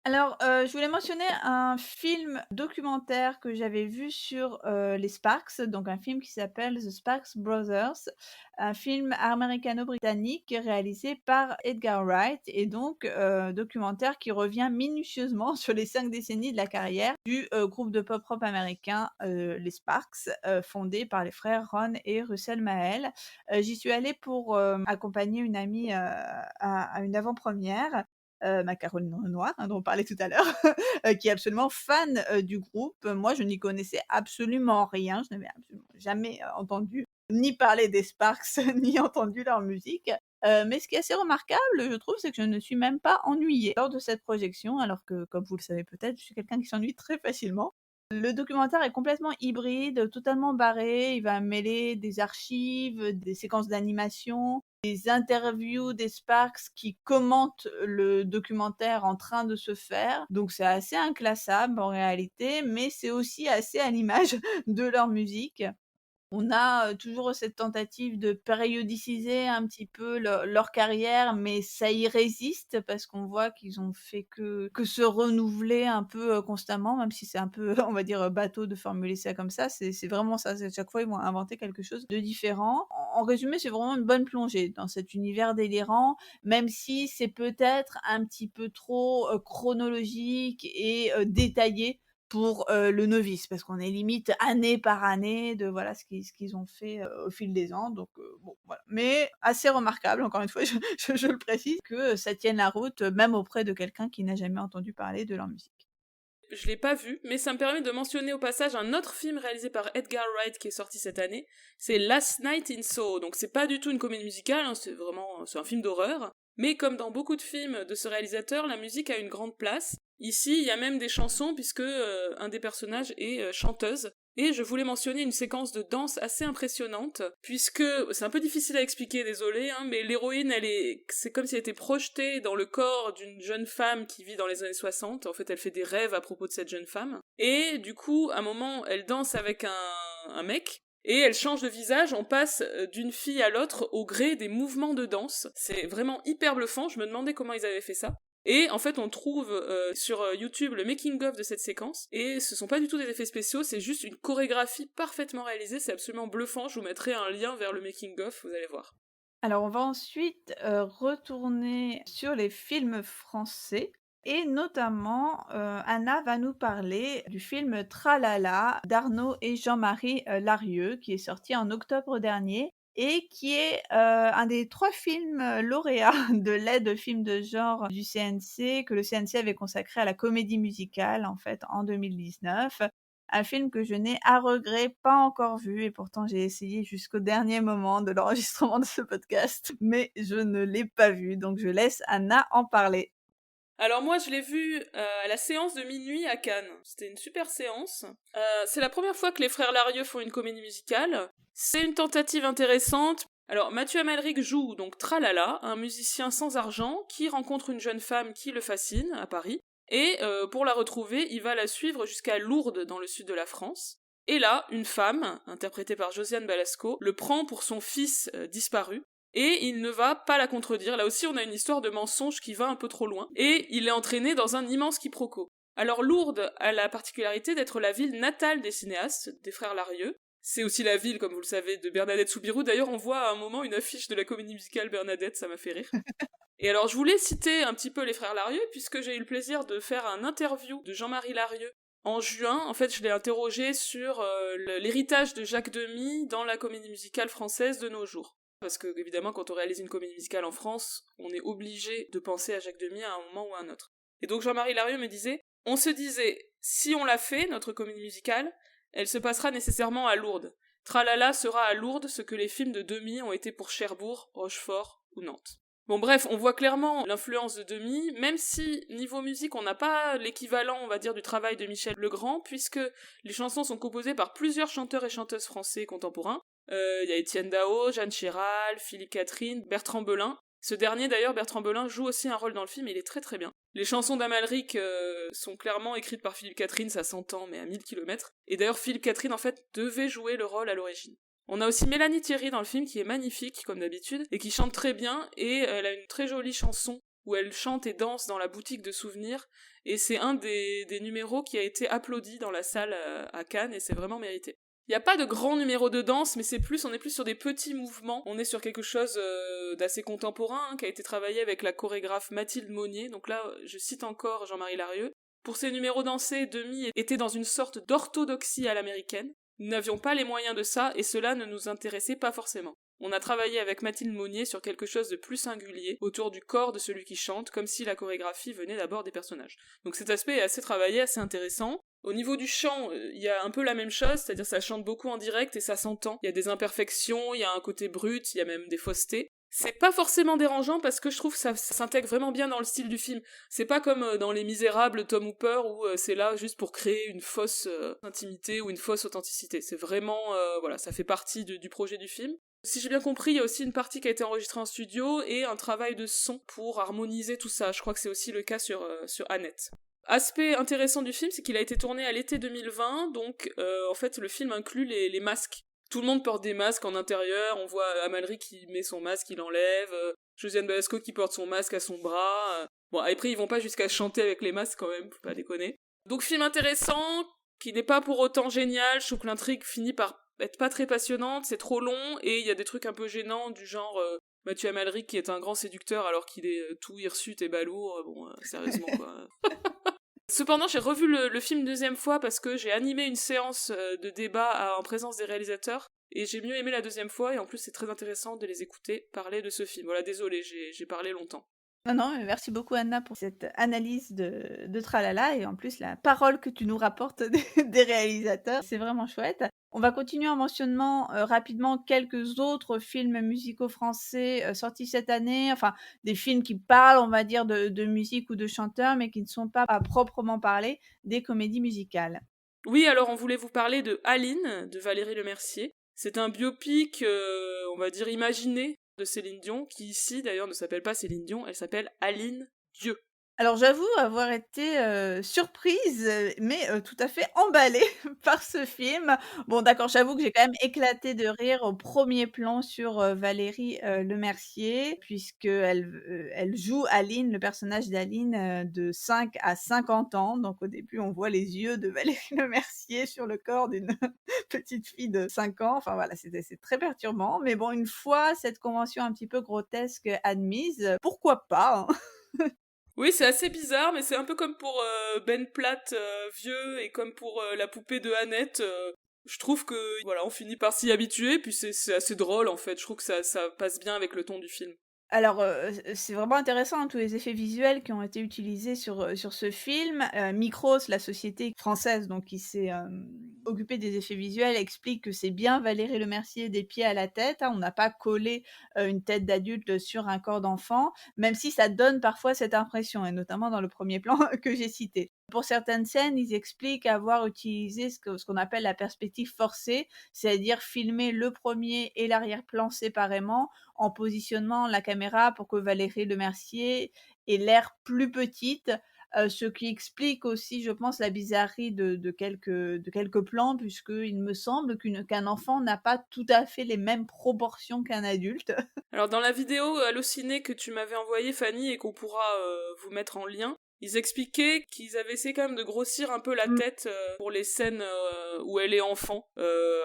[SPEAKER 1] Alors, je voulais mentionner un film documentaire que j'avais vu sur, les Sparks, donc un film qui s'appelle The Sparks Brothers, un film américano-britannique réalisé par Edgar Wright et donc documentaire qui revient minutieusement sur les 5 décennies de la carrière du, groupe de pop rock américain, les Sparks, fondé par les frères Ron et Russell Mael. J'y suis allée pour, accompagner une amie, à une avant-première ma Caroline Renoir, hein, dont on parlait tout à l'heure, qui est absolument fan, du groupe. Moi, je n'y connaissais absolument rien, je n'avais absolument jamais, entendu ni parler des Sparks, ni entendu leur musique. Mais ce qui est assez remarquable, je trouve, c'est que je ne suis même pas ennuyée lors de cette projection, alors que, comme vous le savez peut-être, je suis quelqu'un qui s'ennuie très facilement. Le documentaire est complètement hybride, totalement barré. Il va mêler des archives, des séquences d'animation, des interviews des Sparks qui commentent le documentaire en train de se faire. Donc c'est assez inclassable en réalité, mais c'est aussi assez à l'image de leur musique. On a, toujours cette tentative de périodiciser un petit peu leur carrière, mais ça y résiste parce qu'on voit qu'ils ont fait que se renouveler un peu, constamment, même si c'est un peu, on va dire, bateau de formuler ça comme ça. C'est vraiment ça, c'est à chaque fois ils vont inventer quelque chose de différent. En résumé, c'est vraiment une bonne plongée dans cet univers délirant, même si c'est peut-être un petit peu trop, chronologique et détaillé pour, le novice, parce qu'on est limite année par année de voilà ce qu'ils ont fait, au fil des ans donc bon voilà. Mais assez remarquable encore une fois, je le précise, que ça tienne la route, même auprès de quelqu'un qui n'a jamais entendu parler de leur musique.
[SPEAKER 2] Je l'ai pas vu, mais ça me permet de mentionner au passage un autre film réalisé par Edgar Wright qui est sorti cette année. C'est Last Night in Soho. Donc c'est pas du tout une comédie musicale, hein, c'est un film d'horreur. Mais comme dans beaucoup de films de ce réalisateur, la musique a une grande place. Ici, il y a même des chansons puisque un des personnages est chanteuse. Et je voulais mentionner une séquence de danse assez impressionnante, puisque c'est un peu difficile à expliquer, désolé, hein, mais l'héroïne, c'est comme si elle était projetée dans le corps d'une jeune femme qui vit dans les années 60. En fait, elle fait des rêves à propos de cette jeune femme. Et du coup, à un moment, elle danse avec un mec, et elle change de visage, on passe d'une fille à l'autre au gré des mouvements de danse. C'est vraiment hyper bluffant, je me demandais comment ils avaient fait ça. Et en fait, on trouve sur YouTube le making-of de cette séquence, et ce sont pas du tout des effets spéciaux, c'est juste une chorégraphie parfaitement réalisée, c'est absolument bluffant, je vous mettrai un lien vers le making-of, vous allez voir.
[SPEAKER 1] Alors on va ensuite, retourner sur les films français et notamment, Anna va nous parler du film Tralala d'Arnaud et Jean-Marie, Larieux qui est sorti en octobre dernier et qui est, un des 3 films, lauréats de l'aide film de genre du CNC, que le CNC avait consacré à la comédie musicale, en fait, en 2019. Un film que je n'ai, à regret, pas encore vu et pourtant j'ai essayé jusqu'au dernier moment de l'enregistrement de ce podcast, mais je ne l'ai pas vu, donc je laisse Anna en parler.
[SPEAKER 2] Alors moi je l'ai vu à la séance de minuit à Cannes. C'était une super séance. C'est la première fois que les frères Larieux font une comédie musicale. C'est une tentative intéressante. Alors Mathieu Amalric joue donc Tralala, un musicien sans argent qui rencontre une jeune femme qui le fascine à Paris. Et pour la retrouver, il va la suivre jusqu'à Lourdes dans le sud de la France. Et là, une femme, interprétée par Josiane Balasco, le prend pour son fils disparu. Et il ne va pas la contredire. Là aussi, on a une histoire de mensonge qui va un peu trop loin. Et il est entraîné dans un immense quiproquo. Alors Lourdes a la particularité d'être la ville natale des cinéastes, des frères Larieux. C'est aussi la ville, comme vous le savez, de Bernadette Soubirous. D'ailleurs, on voit à un moment une affiche de la comédie musicale Bernadette, ça m'a fait rire. Et alors, je voulais citer un petit peu les frères Larieux, puisque j'ai eu le plaisir de faire un interview de Jean-Marie Larieux en juin. En fait, je l'ai interrogé sur l'héritage de Jacques Demy dans la comédie musicale française de nos jours. Parce que, évidemment, quand on réalise une comédie musicale en France, on est obligé de penser à Jacques Demy à un moment ou à un autre. Et donc Jean-Marie Larieux me disait, on se disait, si on l'a fait, notre comédie musicale, elle se passera nécessairement à Lourdes. Tralala sera à Lourdes ce que les films de Demy ont été pour Cherbourg, Rochefort ou Nantes. Bon bref, on voit clairement l'influence de Demy, même si niveau musique on n'a pas l'équivalent, on va dire, du travail de Michel Legrand, puisque les chansons sont composées par plusieurs chanteurs et chanteuses français contemporains. Il y a Étienne Dao, Jeanne Chéral, Philippe Catherine, Bertrand Belin. Ce dernier d'ailleurs, Bertrand Belin, joue aussi un rôle dans le film et il est très très bien. Les chansons d'Amalric sont clairement écrites par Philippe Catherine, ça s'entend, mais à 1000 km. Et d'ailleurs, Philippe Catherine, en fait, devait jouer le rôle à l'origine. On a aussi Mélanie Thierry dans le film qui est magnifique, comme d'habitude, et qui chante très bien, et elle a une très jolie chanson où elle chante et danse dans la boutique de souvenirs, et c'est un des numéros qui a été applaudi dans la salle à Cannes, et c'est vraiment mérité. Il n'y a pas de grand numéro de danse, mais on est plus sur des petits mouvements. On est sur quelque chose d'assez contemporain, hein, qui a été travaillé avec la chorégraphe Mathilde Monnier. Donc là, je cite encore Jean-Marie Larieux. Pour ces numéros dansés, Demy était dans une sorte d'orthodoxie à l'américaine. Nous n'avions pas les moyens de ça, et cela ne nous intéressait pas forcément. On a travaillé avec Mathilde Monnier sur quelque chose de plus singulier, autour du corps de celui qui chante, comme si la chorégraphie venait d'abord des personnages. Donc cet aspect est assez travaillé, assez intéressant. Au niveau du chant, il y a un peu la même chose, c'est-à-dire ça chante beaucoup en direct et ça s'entend. Il y a des imperfections, il y a un côté brut, il y a même des faussetés. C'est pas forcément dérangeant parce que je trouve que ça s'intègre vraiment bien dans le style du film. C'est pas comme dans Les Misérables, Tom Hooper, où c'est là juste pour créer une fausse intimité ou une fausse authenticité. C'est vraiment, voilà, ça fait partie du projet du film. Si j'ai bien compris, il y a aussi une partie qui a été enregistrée en studio et un travail de son pour harmoniser tout ça. Je crois que c'est aussi le cas sur Annette. Aspect intéressant du film, c'est qu'il a été tourné à l'été 2020, donc en fait le film inclut les masques. Tout le monde porte des masques en intérieur, on voit Amalric qui met son masque, il l'enlève, Josiane Balasco qui porte son masque à son bras. Bon, après ils vont pas jusqu'à chanter avec les masques quand même, faut pas déconner. Donc film intéressant, qui n'est pas pour autant génial, je trouve que l'intrigue finit par être pas très passionnante, c'est trop long, et il y a des trucs un peu gênants du genre... Mathieu Amalric qui est un grand séducteur alors qu'il est tout hirsute et balourd, bon, sérieusement quoi. Cependant, j'ai revu le film une deuxième fois parce que j'ai animé une séance de débat en présence des réalisateurs et j'ai mieux aimé la deuxième fois et en plus c'est très intéressant de les écouter parler de ce film. Voilà, désolé, j'ai parlé longtemps.
[SPEAKER 1] Non, non, mais merci beaucoup Anna pour cette analyse de Tralala et en plus la parole que tu nous rapportes des réalisateurs, c'est vraiment chouette. On va continuer en mentionnant rapidement quelques autres films musicaux français sortis cette année, enfin des films qui parlent, on va dire, de musique ou de chanteurs, mais qui ne sont pas à proprement parler des comédies musicales.
[SPEAKER 2] Oui, alors on voulait vous parler de Aline, de Valérie Lemercier. C'est un biopic, on va dire, imaginé de Céline Dion, qui ici d'ailleurs ne s'appelle pas Céline Dion, elle s'appelle Aline Dieu.
[SPEAKER 1] Alors j'avoue avoir été surprise, mais tout à fait emballée par ce film. Bon d'accord, j'avoue que j'ai quand même éclaté de rire au premier plan sur, Valérie, Lemercier elle joue Aline, le personnage d'Aline, de 5 à 50 ans. Donc au début, on voit les yeux de Valérie Lemercier sur le corps d'une petite fille de 5 ans. Enfin voilà, c'est très perturbant. Mais bon, une fois cette convention un petit peu grotesque admise, pourquoi pas, hein?
[SPEAKER 2] Oui, c'est assez bizarre, mais c'est un peu comme pour Ben Platt vieux et comme pour la poupée de Annette. Je trouve que voilà, on finit par s'y habituer, puis c'est assez drôle en fait. Je trouve que ça passe bien avec le ton du film.
[SPEAKER 1] Alors, c'est vraiment intéressant, hein, tous les effets visuels qui ont été utilisés sur ce film. Micros, la société française donc qui s'est, occupée des effets visuels, explique que c'est bien Valérie Lemercier des pieds à la tête, hein. On n'a pas collé, une tête d'adulte sur un corps d'enfant, même si ça donne parfois cette impression et notamment dans le premier plan que j'ai cité. Pour certaines scènes, ils expliquent avoir utilisé ce qu'on appelle la perspective forcée, c'est-à-dire filmer le premier et l'arrière-plan séparément en positionnant la caméra pour que Valérie Lemercier ait l'air plus petite, ce qui explique aussi, je pense, la bizarrerie de quelques plans puisqu'il me semble qu'un enfant n'a pas tout à fait les mêmes proportions qu'un adulte.
[SPEAKER 2] Alors dans la vidéo Allociné que tu m'avais envoyée, Fanny, et qu'on pourra vous mettre en lien, ils expliquaient qu'ils avaient essayé quand même de grossir un peu la
[SPEAKER 1] Mmh.
[SPEAKER 2] tête pour les scènes où elle est enfant.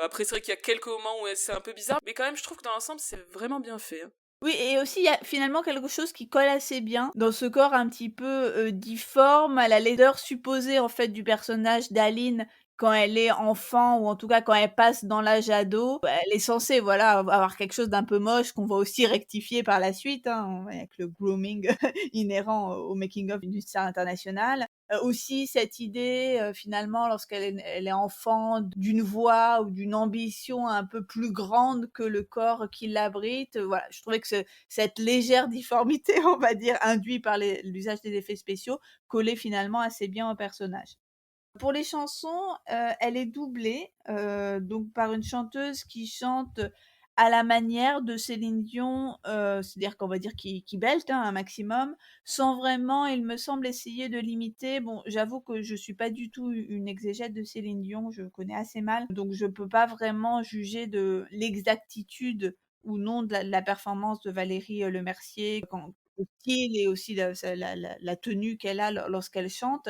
[SPEAKER 2] Après, c'est vrai qu'il y a quelques moments où c'est un peu bizarre, mais quand même, je trouve que dans l'ensemble, c'est vraiment bien fait, hein.
[SPEAKER 1] Oui et aussi il y a finalement quelque chose qui colle assez bien dans ce corps un petit peu, difforme, à la laideur supposée en fait du personnage d'Aline quand elle est enfant ou en tout cas quand elle passe dans l'âge ado. Elle est censée voilà avoir quelque chose d'un peu moche qu'on va aussi rectifier par la suite, hein, avec le grooming inhérent au making of d'une star internationale. Aussi cette idée, finalement lorsqu'elle est enfant d'une voix ou d'une ambition un peu plus grande que le corps qui l'abrite, voilà. Je trouvais que cette légère difformité, on va dire, induite par l'usage des effets spéciaux, collait finalement assez bien au personnage. Pour les chansons, elle est doublée, donc par une chanteuse qui chante à la manière de Céline Dion, c'est-à-dire qu'on va dire qui belte, hein, un maximum, sans vraiment, il me semble, essayer de l'imiter. Bon, j'avoue que je suis pas du tout une exégète de Céline Dion, je connais assez mal, donc je peux pas vraiment juger de l'exactitude ou non de la performance de Valérie, Lemercier, quand le style et aussi la tenue qu'elle a lorsqu'elle chante.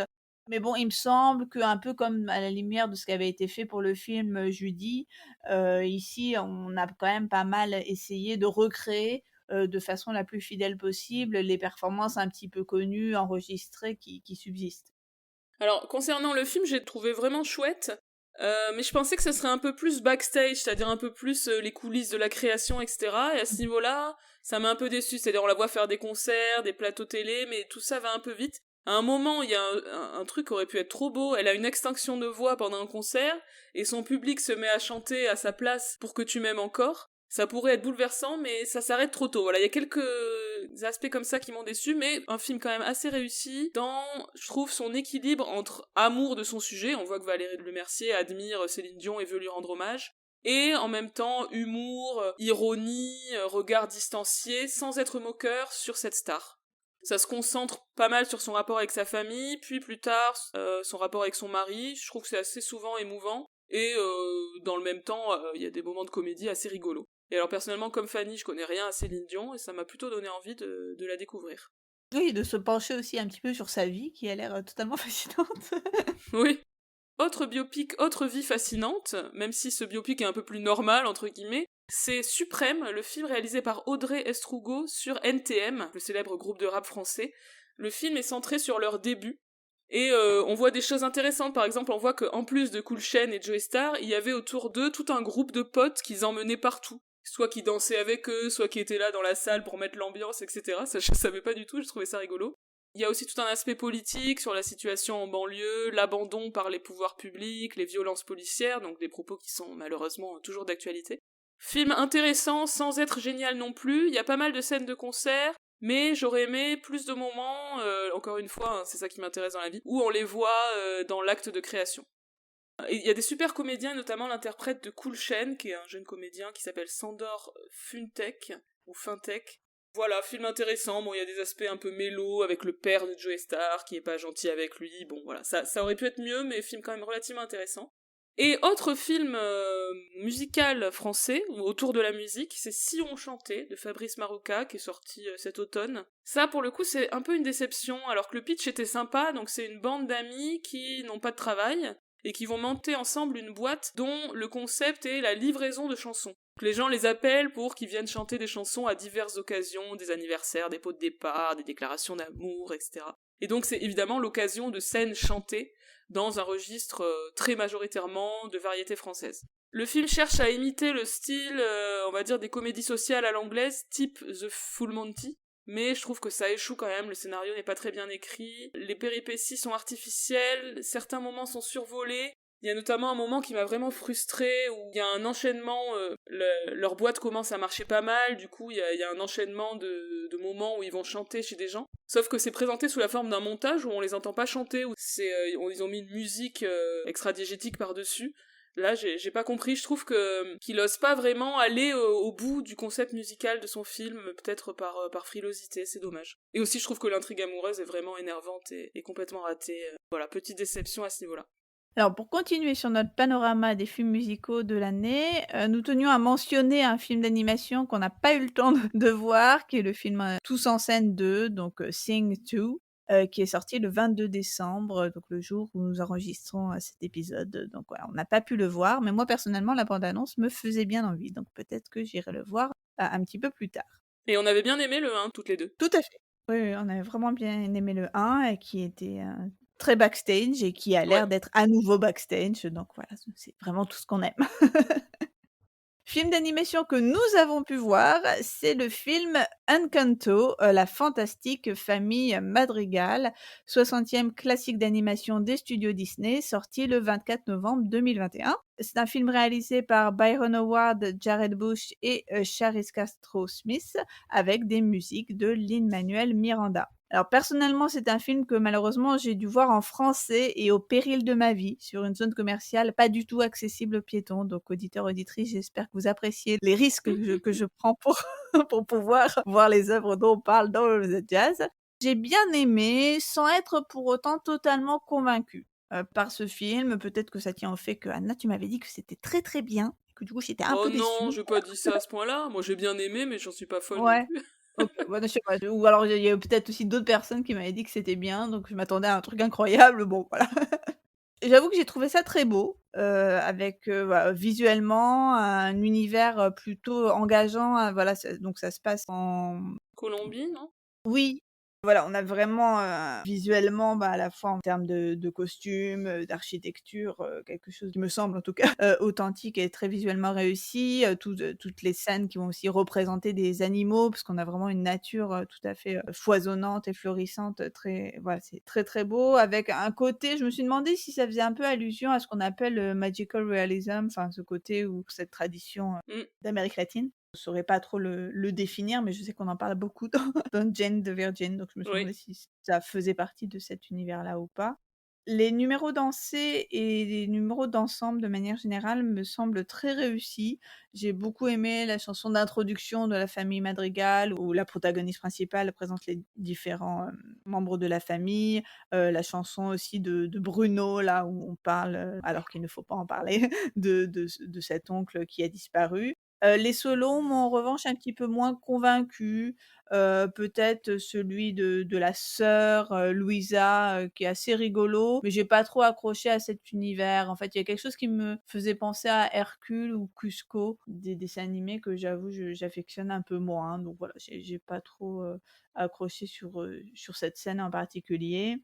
[SPEAKER 1] Mais bon, il me semble qu'un peu comme à la lumière de ce qui avait été fait pour le film, Judy, ici, on a quand même pas mal essayé de recréer, de façon la plus fidèle possible, les performances un petit peu connues, enregistrées qui subsistent.
[SPEAKER 2] Alors, concernant le film, j'ai trouvé vraiment chouette, mais je pensais que ce serait un peu plus backstage, c'est-à-dire un peu plus les coulisses de la création, etc. Et à ce niveau-là, ça m'a un peu déçu, c'est-à-dire on la voit faire des concerts, des plateaux télé, mais tout ça va un peu vite. À un moment, il y a un truc qui aurait pu être trop beau, elle a une extinction de voix pendant un concert, et son public se met à chanter à sa place pour que tu m'aimes encore. Ça pourrait être bouleversant, mais ça s'arrête trop tôt. Voilà, il y a quelques aspects comme ça qui m'ont déçu, mais un film quand même assez réussi dans, je trouve, son équilibre entre amour de son sujet, on voit que Valérie Lemercier admire Céline Dion et veut lui rendre hommage, et en même temps humour, ironie, regard distancié, sans être moqueur sur cette star. Ça se concentre pas mal sur son rapport avec sa famille, puis plus tard son rapport avec son mari. Je trouve que c'est assez souvent émouvant. Et dans le même temps, il y a des moments de comédie assez rigolos. Et alors personnellement, comme Fanny, je connais rien à Céline Dion et ça m'a plutôt donné envie de la découvrir.
[SPEAKER 1] Oui, de se pencher aussi un petit peu sur sa vie qui a l'air, totalement fascinante.
[SPEAKER 2] Oui. Autre biopic, autre vie fascinante, même si ce biopic est un peu plus normal, entre guillemets, c'est Suprême, le film réalisé par Audrey Estrugo sur NTM, le célèbre groupe de rap français. Le film est centré sur leur début, et on voit des choses intéressantes. Par exemple, on voit qu'en plus de Cool Chain et Joey Star, il y avait autour d'eux tout un groupe de potes qu'ils emmenaient partout. Soit qui dansaient avec eux, soit qui étaient là dans la salle pour mettre l'ambiance, etc. Ça, je savais pas du tout, je trouvais ça rigolo. Il y a aussi tout un aspect politique sur la situation en banlieue, l'abandon par les pouvoirs publics, les violences policières, donc des propos qui sont malheureusement toujours d'actualité. Film intéressant sans être génial non plus, il y a pas mal de scènes de concert, mais j'aurais aimé plus de moments, encore une fois, hein, c'est ça qui m'intéresse dans la vie, où on les voit dans l'acte de création. Et il y a des super comédiens, notamment l'interprète de Cool Chain, qui est un jeune comédien qui s'appelle Sandor Funtek, ou Fintech. Voilà, film intéressant, bon, il y a des aspects un peu mélo, avec le père de Joey Star, qui est pas gentil avec lui, bon, voilà, ça aurait pu être mieux, mais film quand même relativement intéressant. Et autre film musical français, autour de la musique, c'est Si on chantait, de Fabrice Marouka, qui est sorti cet automne. Ça, pour le coup, c'est un peu une déception, alors que le pitch était sympa, donc c'est une bande d'amis qui n'ont pas de travail, et qui vont monter ensemble une boîte dont le concept est la livraison de chansons. Les gens les appellent pour qu'ils viennent chanter des chansons à diverses occasions, des anniversaires, des pots de départ, des déclarations d'amour, etc. Et donc c'est évidemment l'occasion de scènes chantées dans un registre très majoritairement de variété française. Le film cherche à imiter le style, on va dire, des comédies sociales à l'anglaise, type The Full Monty, mais je trouve que ça échoue quand même, le scénario n'est pas très bien écrit, les péripéties sont artificielles, certains moments sont survolés, il y a notamment un moment qui m'a vraiment frustrée, où il y a un enchaînement, leur boîte commence à marcher pas mal, du coup il y a un enchaînement de moments où ils vont chanter chez des gens, sauf que c'est présenté sous la forme d'un montage où on les entend pas chanter, où ils ont mis une musique extra-diégétique par-dessus. Là, j'ai pas compris. Je trouve qu'il ose pas vraiment aller au bout du concept musical de son film, peut-être par frilosité, c'est dommage. Et aussi, je trouve que l'intrigue amoureuse est vraiment énervante et complètement ratée. Voilà, petite déception à ce niveau-là.
[SPEAKER 1] Alors, pour continuer sur notre panorama des films musicaux de l'année, nous tenions à mentionner un film d'animation qu'on n'a pas eu le temps de voir, qui est le film Tous en scène 2, donc Sing 2, qui est sorti le 22 décembre, donc le jour où nous enregistrons cet épisode. Donc voilà, on n'a pas pu le voir, mais moi personnellement, la bande-annonce me faisait bien envie, donc peut-être que j'irai le voir un petit peu plus tard.
[SPEAKER 2] Et on avait bien aimé le 1, toutes les deux.
[SPEAKER 1] Tout à fait. Oui, oui, on avait vraiment bien aimé le 1 et qui était très backstage et qui a
[SPEAKER 2] Ouais.
[SPEAKER 1] l'air d'être à nouveau backstage. Donc voilà, c'est vraiment tout ce qu'on aime. Film d'animation que nous avons pu voir, c'est le film Encanto, la fantastique famille Madrigal, 60e classique d'animation des studios Disney, sorti le 24 novembre 2021. C'est un film réalisé par Byron Howard, Jared Bush et Charis Castro-Smith, avec des musiques de Lin-Manuel Miranda. Alors personnellement, c'est un film que malheureusement j'ai dû voir en français et au péril de ma vie, sur une zone commerciale pas du tout accessible aux piétons. Donc auditeurs, auditrices, j'espère que vous appréciez les risques que je prends pour, pour pouvoir voir les œuvres dont on parle dans The Jazz. J'ai bien aimé, sans être pour autant totalement convaincue par ce film. Peut-être que ça tient au fait que, Anna, tu m'avais dit que c'était très très bien, que du coup j'étais un
[SPEAKER 2] Oh
[SPEAKER 1] peu
[SPEAKER 2] non,
[SPEAKER 1] déçue.
[SPEAKER 2] j'ai pas dit ça à ce point-là. Moi, j'ai bien aimé, mais j'en suis pas folle non
[SPEAKER 1] Ouais.
[SPEAKER 2] plus.
[SPEAKER 1] OK, bah, je sais pas, ou alors il y a peut-être aussi d'autres personnes qui m'avaient dit que c'était bien, donc je m'attendais à un truc incroyable, bon voilà. J'avoue que j'ai trouvé ça très beau, avec, voilà, visuellement un univers, plutôt engageant, voilà, donc ça se passe en
[SPEAKER 2] Colombie, non?
[SPEAKER 1] oui, voilà, on a vraiment, visuellement, à la fois en termes de costumes, d'architecture, quelque chose qui me semble en tout cas, authentique et très visuellement réussi, toutes les scènes qui vont aussi représenter des animaux, parce qu'on a vraiment une nature, tout à fait, foisonnante et florissante, très voilà, c'est très, très beau avec un côté je me suis demandé si ça faisait un peu allusion à ce qu'on appelle le magical realism, enfin ce côté où cette tradition,
[SPEAKER 2] Mm.
[SPEAKER 1] d'Amérique latine. Je saurais pas trop le définir, mais je sais qu'on en parle beaucoup dans Jane the Virgin, donc je me suis
[SPEAKER 2] Oui.
[SPEAKER 1] demandé si ça faisait partie de cet univers-là ou pas. Les numéros dansés et les numéros d'ensemble, de manière générale, me semblent très réussis. J'ai beaucoup aimé la chanson d'introduction de la famille Madrigal, où la protagoniste principale présente les différents, membres de la famille. La chanson aussi de Bruno, là, où on parle, alors qu'il ne faut pas en parler, de cet oncle qui a disparu. Les solos m'ont en revanche un petit peu moins convaincue. Peut-être celui de la sœur, Louisa, qui est assez rigolo, mais j'ai pas trop accroché à cet univers. En fait, il y a quelque chose qui me faisait penser à Hercule ou Cusco, des dessins animés que j'avoue j'affectionne un peu moins. Donc voilà, j'ai pas trop, accroché sur cette scène en particulier.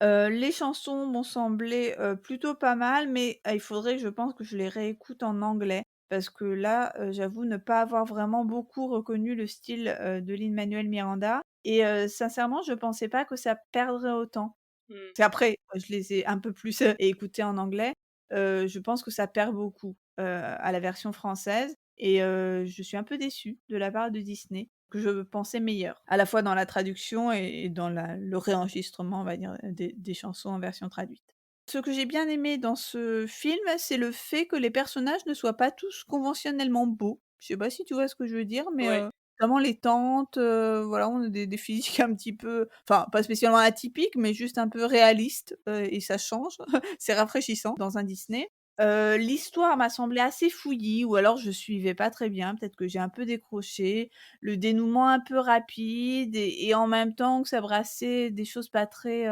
[SPEAKER 1] Les chansons m'ont semblé, plutôt pas mal, mais il faudrait, je pense, que je les réécoute en anglais parce que là, j'avoue ne pas avoir vraiment beaucoup reconnu le style, de Lin-Manuel Miranda et sincèrement, je pensais pas que ça perdrait autant.
[SPEAKER 2] Mm.
[SPEAKER 1] C'est après, je les ai un peu plus, écoutés en anglais, je pense que ça perd beaucoup, à la version française et je suis un peu déçue de la part de Disney, que je pensais meilleure, à la fois dans la traduction et dans le réenregistrement, on va dire, des chansons en version traduite. Ce que j'ai bien aimé dans ce film, c'est le fait que les personnages ne soient pas tous conventionnellement beaux. Je sais pas si tu vois ce que je veux dire, mais
[SPEAKER 2] Ouais.
[SPEAKER 1] notamment les tantes, voilà, on a des physiques un petit peu enfin, pas spécialement atypiques, mais juste un peu réalistes, et ça change. C'est rafraîchissant dans un Disney. L'histoire m'a semblé assez fouillis ou alors je suivais pas très bien, peut-être que j'ai un peu décroché. Le dénouement un peu rapide et en même temps que ça brassait des choses pas très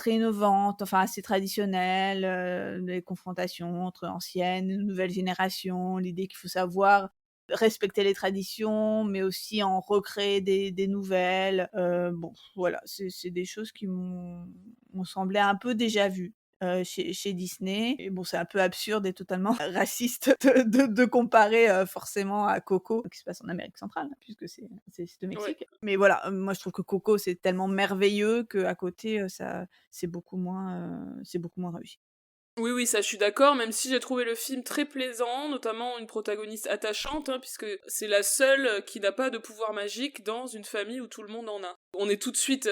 [SPEAKER 1] innovantes, enfin assez traditionnelles, des confrontations entre anciennes et nouvelles générations, l'idée qu'il faut savoir respecter les traditions, mais aussi en recréer des nouvelles. Bon, voilà, c'est des choses qui m'ont semblé un peu déjà vues, chez Disney et bon, c'est un peu absurde et totalement raciste de comparer, forcément à Coco, qui se passe en Amérique centrale, hein, puisque c'est au
[SPEAKER 2] Ouais.
[SPEAKER 1] Mexique. Mais voilà, moi je trouve que Coco, c'est tellement merveilleux qu'à côté, c'est beaucoup moins réussi.
[SPEAKER 2] Oui, oui, ça je suis d'accord, même si j'ai trouvé le film très plaisant, notamment une protagoniste attachante, hein, puisque c'est la seule qui n'a pas de pouvoir magique dans une famille où tout le monde en a. On est tout de suite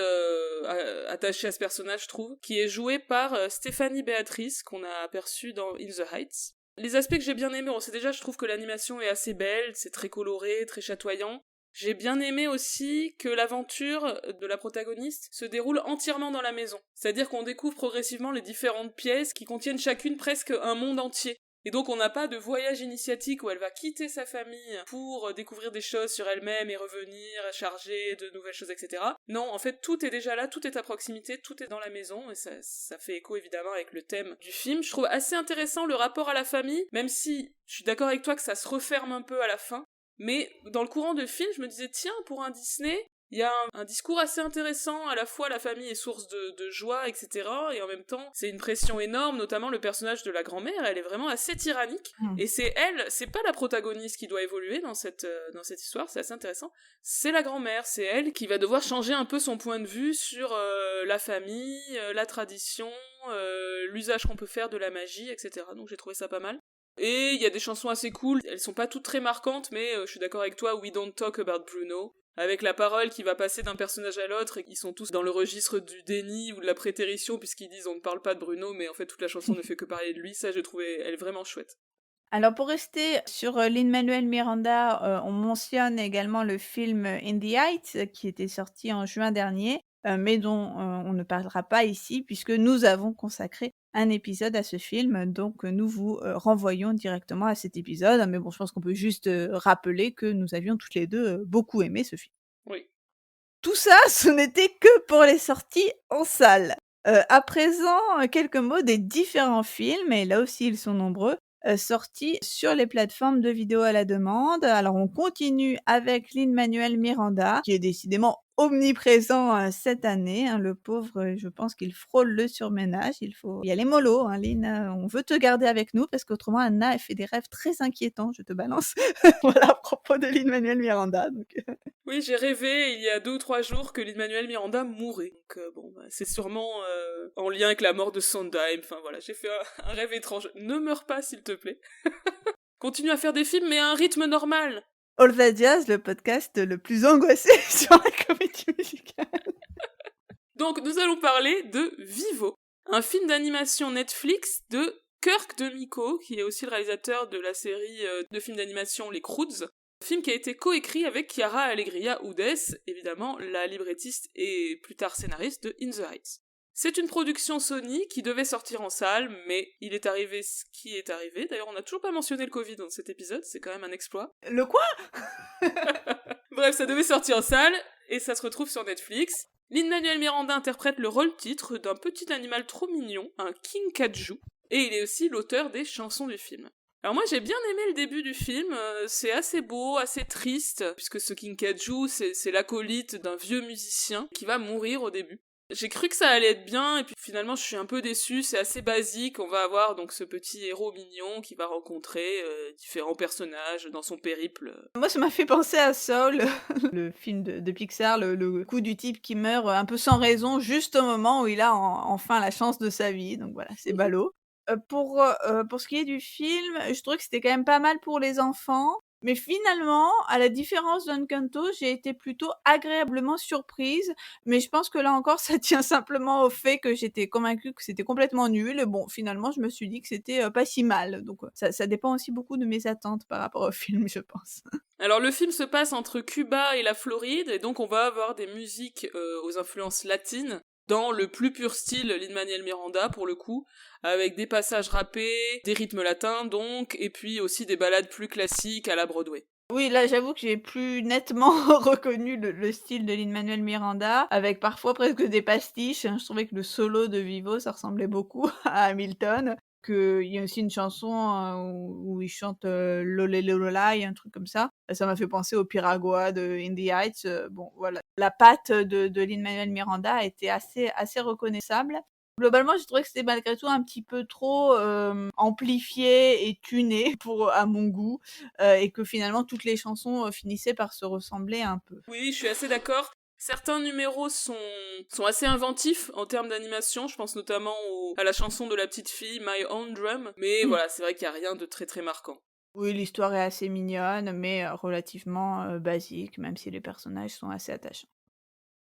[SPEAKER 2] attaché à ce personnage, je trouve, qui est joué par Stéphanie Béatrice, qu'on a aperçu dans In the Heights. Les aspects que j'ai bien aimés, on sait déjà, je trouve que l'animation est assez belle, c'est très coloré, très chatoyant. J'ai bien aimé aussi que l'aventure de la protagoniste se déroule entièrement dans la maison. C'est-à-dire qu'on découvre progressivement les différentes pièces qui contiennent chacune presque un monde entier. Et donc on n'a pas de voyage initiatique où elle va quitter sa famille pour découvrir des choses sur elle-même et revenir chargée de nouvelles choses, etc. Non, en fait tout est déjà là, tout est à proximité, tout est dans la maison, et ça fait écho évidemment avec le thème du film. Je trouve assez intéressant le rapport à la famille, même si je suis d'accord avec toi que ça se referme un peu à la fin. Mais dans le courant de film, je me disais, tiens, pour un Disney, Il y a un discours assez intéressant, à la fois la famille est source de joie, etc. Et en même temps, c'est une pression énorme, notamment le personnage de la grand-mère, elle est vraiment assez tyrannique. Et c'est pas la protagoniste qui doit évoluer dans cette histoire, c'est assez intéressant. C'est la grand-mère, c'est elle qui va devoir changer un peu son point de vue sur la famille, la tradition, l'usage qu'on peut faire de la magie, etc. Donc j'ai trouvé ça pas mal. Et il y a des chansons assez cool, elles sont pas toutes très marquantes, mais je suis d'accord avec toi, We Don't Talk About Bruno, avec la parole qui va passer d'un personnage à l'autre, et ils sont tous dans le registre du déni ou de la prétérition, puisqu'ils disent on ne parle pas de Bruno, mais en fait toute la chanson ne fait que parler de lui, ça j'ai trouvé, elle est vraiment chouette.
[SPEAKER 1] Alors pour rester sur Lin-Manuel Miranda, on mentionne également le film In the Heights qui était sorti en juin dernier, mais dont on ne parlera pas ici puisque nous avons consacré un épisode à ce film. Donc nous vous renvoyons directement à cet épisode. Mais bon, je pense qu'on peut juste rappeler que nous avions toutes les deux beaucoup aimé ce film.
[SPEAKER 2] Oui.
[SPEAKER 1] Tout ça, ce n'était que pour les sorties en salle. À présent, quelques mots des différents films, et là aussi ils sont nombreux, sortis sur les plateformes de vidéo à la demande. Alors on continue avec Lin-Manuel Miranda, qui est décidément omniprésent cette année, hein, le pauvre, je pense qu'il frôle le surménage. Il faut y aller mollo, hein, Lin, on veut te garder avec nous parce qu'autrement Anna, elle fait des rêves très inquiétants, je te balance. Voilà, à propos de Lin-Manuel Miranda. Donc...
[SPEAKER 2] Oui, j'ai rêvé il y a 2 ou 3 jours que Lin-Manuel Miranda mourait. Donc bon, c'est sûrement en lien avec la mort de Sondheim. Enfin voilà, j'ai fait un rêve étrange. Ne meurs pas, s'il te plaît. Continue à faire des films, mais à un rythme normal.
[SPEAKER 1] All That Jazz, le podcast le plus angoissé sur la comédie musicale.
[SPEAKER 2] Donc nous allons parler de Vivo, un film d'animation Netflix de Kirk DeMicco, qui est aussi le réalisateur de la série de films d'animation Les Croods. Film qui a été coécrit avec Chiara Alegria Hudes, évidemment la librettiste et plus tard scénariste de In the Heights. C'est une production Sony qui devait sortir en salle, mais il est arrivé ce qui est arrivé. D'ailleurs, on n'a toujours pas mentionné le Covid dans cet épisode, c'est quand même un exploit.
[SPEAKER 1] Le quoi?
[SPEAKER 2] Bref, ça devait sortir en salle, et ça se retrouve sur Netflix. Lin-Manuel Miranda interprète le rôle-titre d'un petit animal trop mignon, un kinkajou, et il est aussi l'auteur des chansons du film. Alors moi j'ai bien aimé le début du film, c'est assez beau, assez triste, puisque ce kinkajou c'est l'acolyte d'un vieux musicien qui va mourir au début. J'ai cru que ça allait être bien, et puis finalement je suis un peu déçue, c'est assez basique, on va avoir donc ce petit héros mignon qui va rencontrer différents personnages dans son périple.
[SPEAKER 1] Moi ça m'a fait penser à Soul, le film de Pixar, le coup du type qui meurt un peu sans raison, juste au moment où il a enfin la chance de sa vie, donc voilà, c'est ballot. Pour ce qui est du film, je trouvais que c'était quand même pas mal pour les enfants, mais finalement, à la différence d'Encanto, j'ai été plutôt agréablement surprise, mais je pense que là encore, ça tient simplement au fait que j'étais convaincue que c'était complètement nul, et bon, finalement, je me suis dit que c'était pas si mal, donc ça dépend aussi beaucoup de mes attentes par rapport au film, je pense.
[SPEAKER 2] Alors le film se passe entre Cuba et la Floride, et donc on va avoir des musiques aux influences latines, dans le plus pur style Lin-Manuel Miranda pour le coup, avec des passages rappés, des rythmes latins donc, et puis aussi des ballades plus classiques à la Broadway.
[SPEAKER 1] Oui, là j'avoue que j'ai plus nettement reconnu le style de Lin-Manuel Miranda, avec parfois presque des pastiches. Je trouvais que le solo de Vivo, ça ressemblait beaucoup à Hamilton. Qu'il y a aussi une chanson où il chante Lolé Lololai, un truc comme ça. Ça m'a fait penser au Piragua de In the Heights. Bon, voilà. La patte de Lin-Manuel Miranda était assez reconnaissable. Globalement, j'ai trouvé que c'était malgré tout un petit peu trop amplifié et tuné à mon goût, et que finalement toutes les chansons finissaient par se ressembler un peu.
[SPEAKER 2] Oui, je suis assez d'accord. Certains numéros sont assez inventifs en termes d'animation, je pense notamment à la chanson de la petite fille, My Own Drum, mais voilà, c'est vrai qu'il n'y a rien de très très marquant.
[SPEAKER 1] Oui, l'histoire est assez mignonne, mais relativement basique, même si les personnages sont assez attachants.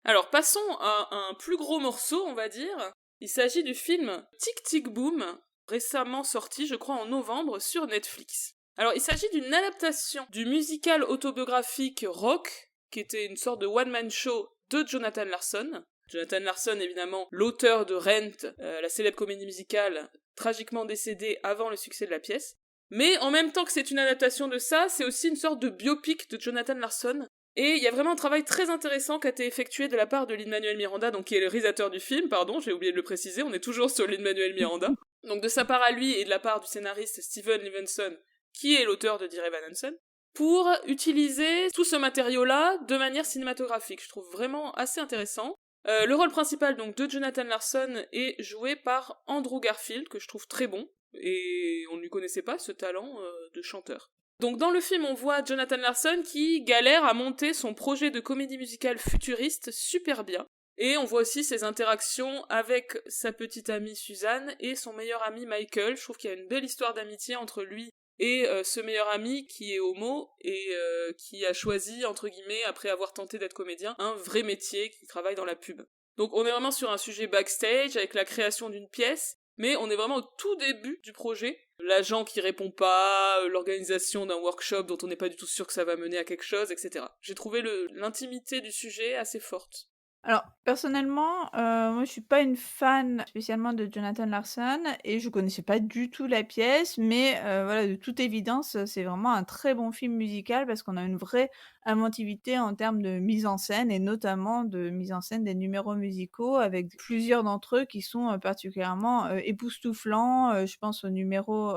[SPEAKER 2] Alors passons à un plus gros morceau, on va dire. Il s'agit du film Tic Tic Boom, récemment sorti, je crois, en novembre sur Netflix. Alors il s'agit d'une adaptation du musical autobiographique Rock, qui était une sorte de one-man show de Jonathan Larson. Jonathan Larson, évidemment, l'auteur de Rent, la célèbre comédie musicale, tragiquement décédé avant le succès de la pièce. Mais en même temps que c'est une adaptation de ça, c'est aussi une sorte de biopic de Jonathan Larson. Et il y a vraiment un travail très intéressant qui a été effectué de la part de Lin-Manuel Miranda, donc qui est le réalisateur du film, pardon, j'ai oublié de le préciser, on est toujours sur Lin-Manuel Miranda. Donc de sa part à lui et de la part du scénariste Steven Levinson, qui est l'auteur de Dear Evan Hansen. pour utiliser tout ce matériau-là de manière cinématographique. Je trouve vraiment assez intéressant. Le rôle principal donc de Jonathan Larson est joué par Andrew Garfield, que je trouve très bon, et on ne lui connaissait pas ce talent de chanteur. Donc dans le film, on voit Jonathan Larson qui galère à monter son projet de comédie musicale futuriste super bien. Et on voit aussi ses interactions avec sa petite amie Suzanne et son meilleur ami Michael. Je trouve qu'il y a une belle histoire d'amitié entre lui et ce meilleur ami qui est homo et qui a choisi, entre guillemets, après avoir tenté d'être comédien, un vrai métier, qui travaille dans la pub. Donc on est vraiment sur un sujet backstage avec la création d'une pièce, mais on est vraiment au tout début du projet. L'agent qui répond pas, l'organisation d'un workshop dont on n'est pas du tout sûr que ça va mener à quelque chose, etc. J'ai trouvé l'intimité du sujet assez forte.
[SPEAKER 1] Alors, personnellement, moi, je suis pas une fan spécialement de Jonathan Larson et je connaissais pas du tout la pièce, mais voilà, de toute évidence, c'est vraiment un très bon film musical parce qu'on a une vraie inventivité en termes de mise en scène et notamment de mise en scène des numéros musicaux avec plusieurs d'entre eux qui sont, particulièrement, époustouflants. Je pense au numéro,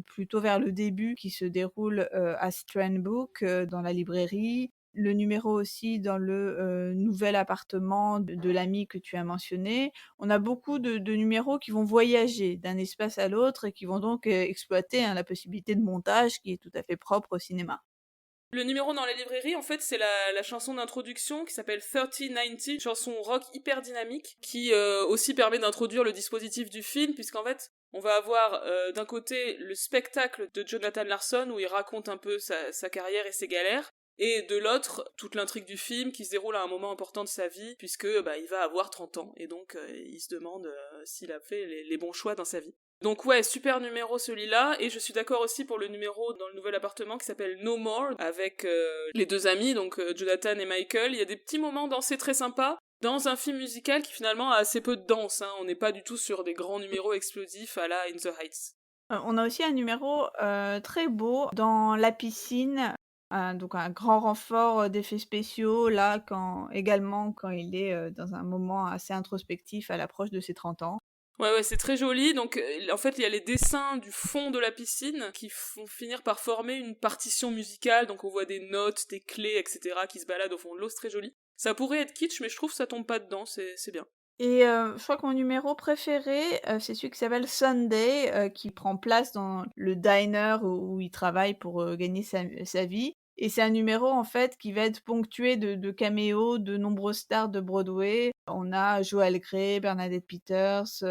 [SPEAKER 1] plutôt vers le début qui se déroule, à Strand Book, dans la librairie. Le numéro aussi dans le, nouvel appartement de l'ami que tu as mentionné. On a beaucoup de numéros qui vont voyager d'un espace à l'autre et qui vont donc, exploiter, hein, la possibilité de montage qui est tout à fait propre au cinéma.
[SPEAKER 2] Le numéro dans la librairie, en fait, c'est la chanson d'introduction qui s'appelle 3090, une chanson rock hyper dynamique qui aussi permet d'introduire le dispositif du film, puisqu'en fait, on va avoir d'un côté le spectacle de Jonathan Larson où il raconte un peu sa carrière et ses galères, et de l'autre, toute l'intrigue du film qui se déroule à un moment important de sa vie, puisque il va avoir 30 ans, et donc il se demande s'il a fait les bons choix dans sa vie. Donc ouais, super numéro celui-là, et je suis d'accord aussi pour le numéro dans le nouvel appartement qui s'appelle No More, avec les deux amis, donc Jonathan et Michael. Il y a des petits moments dansés très sympas, dans un film musical qui finalement a assez peu de danse, hein. On n'est pas du tout sur des grands numéros explosifs à la In the Heights.
[SPEAKER 1] On a aussi un numéro, très beau dans la piscine, donc un grand renfort, d'effets spéciaux là quand il est, dans un moment assez introspectif à l'approche de ses 30 ans.
[SPEAKER 2] Ouais, c'est très joli. Donc, en fait, il y a les dessins du fond de la piscine qui vont finir par former une partition musicale. Donc, on voit des notes, des clés, etc. qui se baladent au fond de l'eau. C'est très joli. Ça pourrait être kitsch, mais je trouve que ça tombe pas dedans. C'est bien.
[SPEAKER 1] Et je crois que mon numéro préféré, c'est celui qui s'appelle Sunday, qui prend place dans le diner où il travaille pour, gagner sa vie. Et c'est un numéro, en fait, qui va être ponctué de caméos de nombreuses stars de Broadway. On a Joel Grey, Bernadette Peters,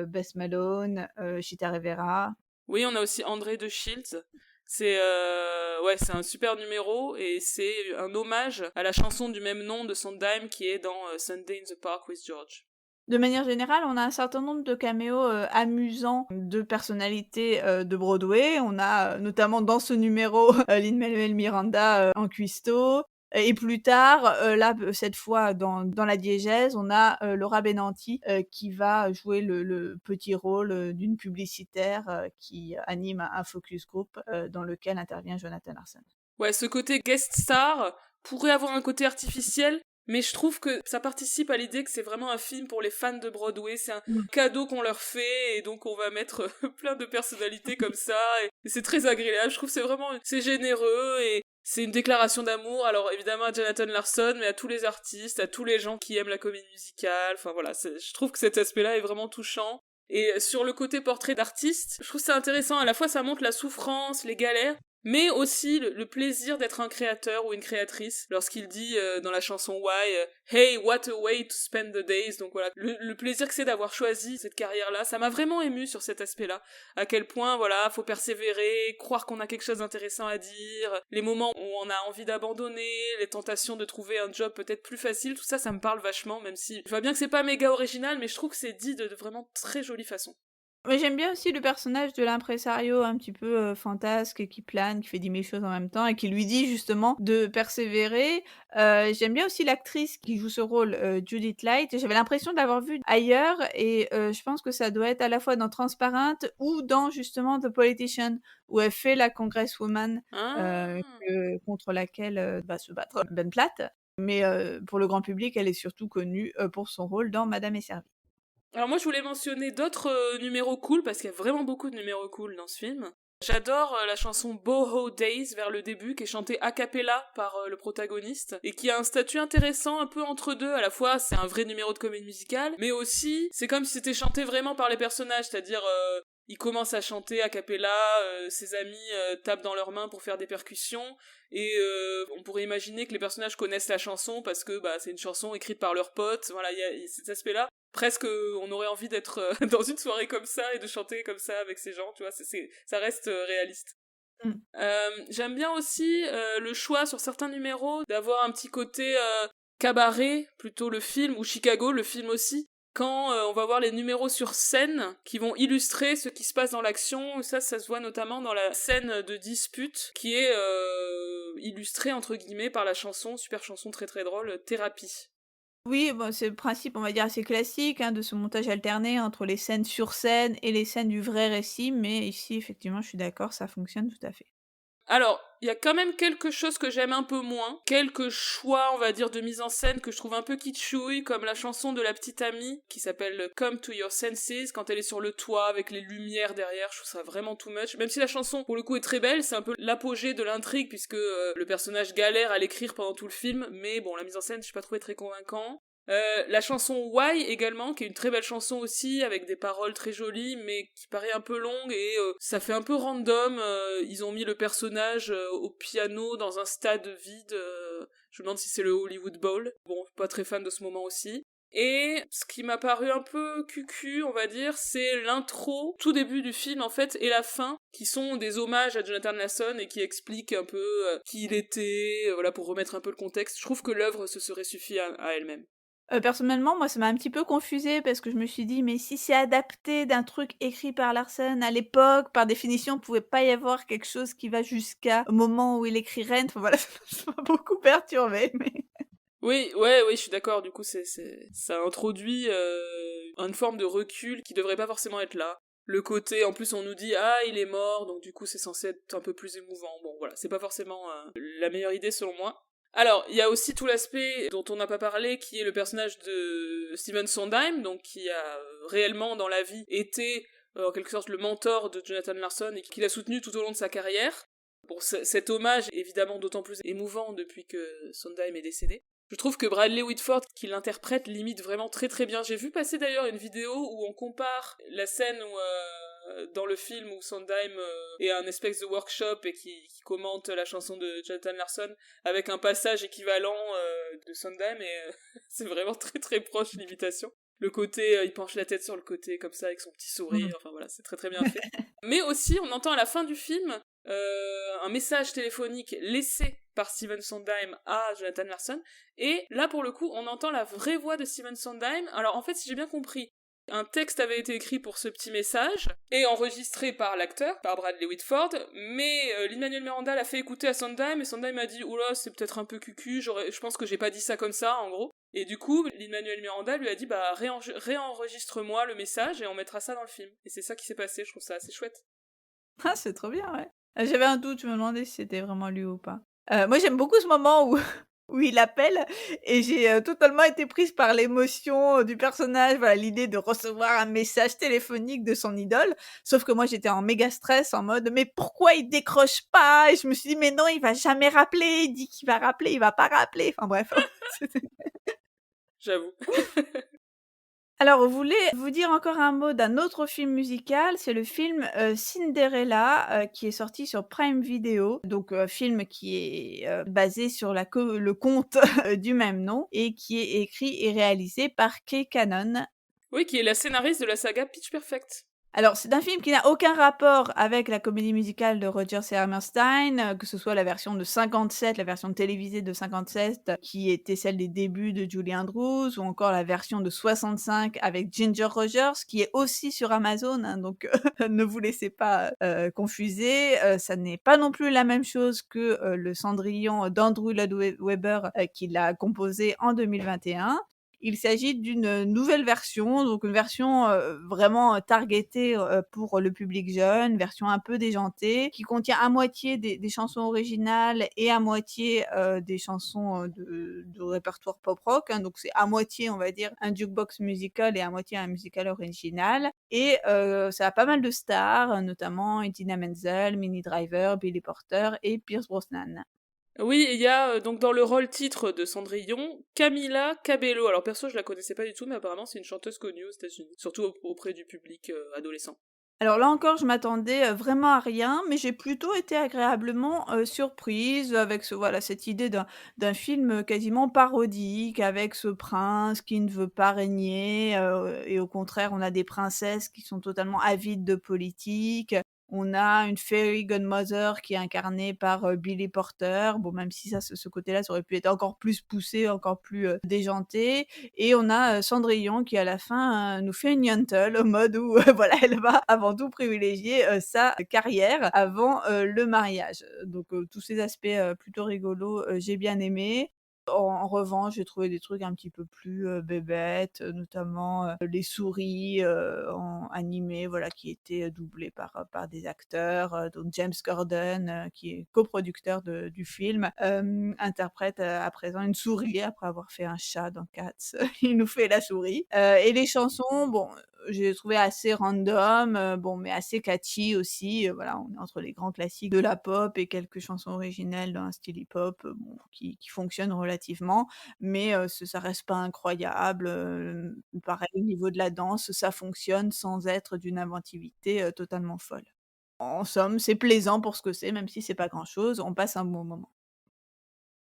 [SPEAKER 1] Bess Malone, Chita Rivera.
[SPEAKER 2] Oui, on a aussi André de Shields. C'est un super numéro et c'est un hommage à la chanson du même nom de Sondheim qui est dans Sunday in the Park with George.
[SPEAKER 1] De manière générale, on a un certain nombre de caméos, amusants de personnalités, de Broadway. On a, notamment dans ce numéro, Lin-Manuel Miranda, en cuistot et plus tard, là, cette fois dans la diégèse, on a, Laura Benanti, qui va jouer le petit rôle, d'une publicitaire, qui anime un focus group, dans lequel intervient Jonathan Larson.
[SPEAKER 2] Ouais, ce côté guest star pourrait avoir un côté artificiel, mais je trouve que ça participe à l'idée que c'est vraiment un film pour les fans de Broadway. C'est un cadeau qu'on leur fait, et donc on va mettre plein de personnalités comme ça, et c'est très agréable. Je trouve que c'est généreux, et c'est une déclaration d'amour, alors évidemment à Jonathan Larson, mais à tous les artistes, à tous les gens qui aiment la comédie musicale. Enfin voilà, je trouve que cet aspect-là est vraiment touchant. Et sur le côté portrait d'artiste, je trouve ça intéressant. À la fois, ça montre la souffrance, les galères, mais aussi le plaisir d'être un créateur ou une créatrice. Lorsqu'il dit dans la chanson Why, Hey, what a way to spend the days. Donc voilà, le plaisir que c'est d'avoir choisi cette carrière-là, ça m'a vraiment ému sur cet aspect-là. À quel point, voilà, faut persévérer, croire qu'on a quelque chose d'intéressant à dire, les moments où on a envie d'abandonner, les tentations de trouver un job peut-être plus facile, tout ça, ça me parle vachement, même si je vois bien que c'est pas méga original, mais je trouve que c'est dit de vraiment très jolie façon.
[SPEAKER 1] Mais j'aime bien aussi le personnage de l'impresario un petit peu, fantasque, qui plane, qui fait 10 000 choses en même temps et qui lui dit justement de persévérer. J'aime bien aussi l'actrice qui joue ce rôle, Judith Light. J'avais l'impression de l'avoir vue ailleurs et je pense que ça doit être à la fois dans Transparent ou dans justement The Politician, où elle fait la congresswoman,
[SPEAKER 2] Ah.
[SPEAKER 1] contre laquelle, va se battre Ben Platt. Mais pour le grand public, elle est surtout connue, pour son rôle dans Madame est servie.
[SPEAKER 2] Alors moi je voulais mentionner d'autres numéros cool, parce qu'il y a vraiment beaucoup de numéros cool dans ce film. J'adore la chanson Boho Days vers le début, qui est chantée a cappella par le protagoniste, et qui a un statut intéressant un peu entre deux. À la fois, c'est un vrai numéro de comédie musicale, mais aussi, c'est comme si c'était chanté vraiment par les personnages, c'est-à-dire... il commence à chanter a cappella, ses amis tapent dans leurs mains pour faire des percussions, et on pourrait imaginer que les personnages connaissent la chanson parce que c'est une chanson écrite par leurs potes. Voilà, il y a cet aspect-là. Presque, on aurait envie d'être dans une soirée comme ça et de chanter comme ça avec ces gens, tu vois, ça reste réaliste.
[SPEAKER 1] Mm.
[SPEAKER 2] J'aime bien aussi le choix sur certains numéros d'avoir un petit côté cabaret, plutôt le film, ou Chicago, le film aussi, quand on va voir les numéros sur scène qui vont illustrer ce qui se passe dans l'action. Ça se voit notamment dans la scène de dispute qui est illustrée entre guillemets par la chanson, super chanson très très drôle, Thérapie.
[SPEAKER 1] Oui, bon, c'est le principe, on va dire, assez classique, hein, de ce montage alterné entre les scènes sur scène et les scènes du vrai récit, mais ici, effectivement, je suis d'accord, ça fonctionne tout à fait.
[SPEAKER 2] Alors, il y a quand même quelque chose que j'aime un peu moins, quelques choix, on va dire, de mise en scène que je trouve un peu kitschouille, comme la chanson de la petite amie, qui s'appelle Come to Your Senses, quand elle est sur le toit avec les lumières derrière, je trouve ça vraiment too much. Même si la chanson, pour le coup, est très belle, c'est un peu l'apogée de l'intrigue, puisque le personnage galère à l'écrire pendant tout le film, mais bon, la mise en scène, je n'ai pas trouvé très convaincant. La chanson Why également, qui est une très belle chanson aussi, avec des paroles très jolies, mais qui paraît un peu longue, et ça fait un peu random. Ils ont mis le personnage au piano dans un stade vide. Je me demande si c'est le Hollywood Bowl. Bon, pas très fan de ce moment aussi. Et ce qui m'a paru un peu cucu, on va dire, c'est l'intro, tout début du film en fait, et la fin, qui sont des hommages à Jonathan Larson et qui expliquent un peu qui il était, voilà, pour remettre un peu le contexte. Je trouve que l'œuvre se serait suffi à elle-même.
[SPEAKER 1] Personnellement, moi, ça m'a un petit peu confusée parce que je me suis dit: «Mais si c'est adapté d'un truc écrit par Larsen à l'époque, par définition, il pouvait pas y avoir quelque chose qui va jusqu'à au moment où il écrit Rent». Enfin voilà, ça m'a beaucoup perturbée, mais
[SPEAKER 2] Oui, ouais, oui, je suis d'accord. Du coup, ça introduit une forme de recul qui devrait pas forcément être là. Le côté, en plus, on nous dit ah il est mort, donc du coup c'est censé être un peu plus émouvant. Bon, voilà, c'est pas forcément la meilleure idée selon moi. Alors, il y a aussi tout l'aspect dont on n'a pas parlé, qui est le personnage de Steven Sondheim, donc qui a réellement dans la vie été en quelque sorte le mentor de Jonathan Larson et qui l'a soutenu tout au long de sa carrière. Bon, cet hommage est évidemment d'autant plus émouvant depuis que Sondheim est décédé. Je trouve que Bradley Whitford, qui l'interprète, l'imite vraiment très très bien. J'ai vu passer d'ailleurs une vidéo où on compare la scène où, dans le film où Sondheim est un espèce de workshop et qui commente la chanson de Jonathan Larson avec un passage équivalent de Sondheim, et c'est vraiment très très proche l'imitation. Le côté, il penche la tête sur le côté comme ça avec son petit sourire, enfin voilà, c'est très très bien fait. Mais aussi, on entend à la fin du film un message téléphonique laissé par Steven Sondheim à Jonathan Larson, et là pour le coup on entend la vraie voix de Steven Sondheim. Alors en fait, si j'ai bien compris, un texte avait été écrit pour ce petit message et enregistré par l'acteur, par Bradley Whitford, mais Lin-Manuel Miranda l'a fait écouter à Sondheim et Sondheim a dit oula c'est peut-être un peu cucu, je pense que j'ai pas dit ça comme ça en gros. Et du coup, Lin-Manuel Miranda lui a dit bah réenregistre-moi le message et on mettra ça dans le film. Et c'est ça qui s'est passé, je trouve ça assez chouette.
[SPEAKER 1] ah, c'est trop bien, ouais. J'avais un doute, je me demandais si c'était vraiment lui ou pas. Moi, j'aime beaucoup ce moment où où il appelle et j'ai, totalement été prise par l'émotion, du personnage, voilà, l'idée de recevoir un message téléphonique de son idole. Sauf que moi, j'étais en méga stress, en mode: «Mais pourquoi il décroche pas?» et je me suis dit: «Mais non, il va jamais rappeler, il dit qu'il va rappeler, il va pas rappeler». Enfin bref, c'était
[SPEAKER 2] J'avoue.
[SPEAKER 1] alors, vous voulez vous dire encore un mot d'un autre film musical, c'est le film, Cinderella, qui est sorti sur Prime Video. Donc, film qui est, basé sur le conte du même nom et qui est écrit et réalisé par Kay Cannon.
[SPEAKER 2] Oui, qui est la scénariste de la saga Pitch Perfect.
[SPEAKER 1] Alors, c'est un film qui n'a aucun rapport avec la comédie musicale de Rodgers et Hammerstein, que ce soit la version de 57, la version télévisée de 57, qui était celle des débuts de Julie Andrews, ou encore la version de 65 avec Ginger Rogers, qui est aussi sur Amazon, hein, donc ne vous laissez pas confuser. Ça n'est pas non plus la même chose que le Cendrillon d'Andrew Lloyd Webber qu'il a composé en 2021. Il s'agit d'une nouvelle version, donc une version, vraiment targetée, pour le public jeune, version un peu déjantée, qui contient à moitié des chansons originales et à moitié, des chansons, de répertoire pop rock, hein. Donc c'est à moitié, on va dire, un jukebox musical et à moitié un musical original et ça a pas mal de stars, notamment Idina Menzel, Minnie Driver, Billy Porter et Pierce Brosnan.
[SPEAKER 2] Oui, il y a donc dans le rôle titre de Cendrillon, Camila Cabello. Alors perso, je la connaissais pas du tout, mais apparemment c'est une chanteuse connue aux États-Unis, surtout auprès du public adolescent.
[SPEAKER 1] Alors là encore, je m'attendais, vraiment à rien, mais j'ai plutôt été agréablement, surprise avec voilà, cette idée d'un film, quasiment parodique avec ce prince qui ne veut pas régner, et au contraire, on a des princesses qui sont totalement avides de politique. On a une fairy godmother qui est incarnée par, Billy Porter. Bon, même si ça, ce côté-là, ça aurait pu être encore plus poussé, encore plus, déjanté. Et on a, Cendrillon qui à la fin, nous fait une Yentl au mode où, voilà, elle va avant tout privilégier, sa carrière avant, le mariage. Donc, tous ces aspects, plutôt rigolos, j'ai bien aimé. En revanche, j'ai trouvé des trucs un petit peu plus, bébêtes, notamment, les souris, en animées, voilà, qui étaient, doublées par des acteurs, donc James Corden, qui est coproducteur du film, interprète, à présent une souris après avoir fait un chat dans Cats. Il nous fait la souris, et les chansons, bon, j'ai trouvé assez random, bon, mais assez catchy aussi, voilà, on est entre les grands classiques de la pop et quelques chansons originelles dans un style hip-hop, bon, qui fonctionnent relativement, mais ça reste pas incroyable, pareil au niveau de la danse, ça fonctionne sans être d'une inventivité, totalement folle. En somme, c'est plaisant pour ce que c'est, même si c'est pas grand-chose, on passe un bon moment.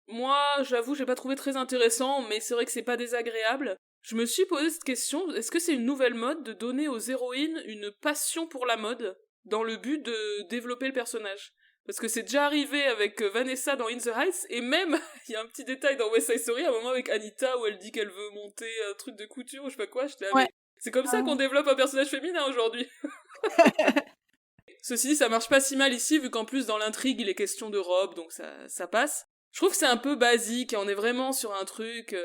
[SPEAKER 2] Moi, j'avoue, j'ai pas trouvé très intéressant, mais c'est vrai que c'est pas désagréable. Je me suis posé cette question, est-ce que c'est une nouvelle mode de donner aux héroïnes une passion pour la mode, dans le but de développer le personnage? Parce que c'est déjà arrivé avec Vanessa dans In the Heights, et même, il y a un petit détail dans West Side Story, à un moment avec Anita, où elle dit qu'elle veut monter un truc de couture, ou je sais pas quoi, j'étais là,
[SPEAKER 1] Ouais.
[SPEAKER 2] mais c'est comme ça qu'on développe un personnage féminin aujourd'hui. Ceci dit, ça marche pas si mal ici, vu qu'en plus dans l'intrigue il est question de robe, donc ça passe. Je trouve que c'est un peu basique, et on est vraiment sur un truc,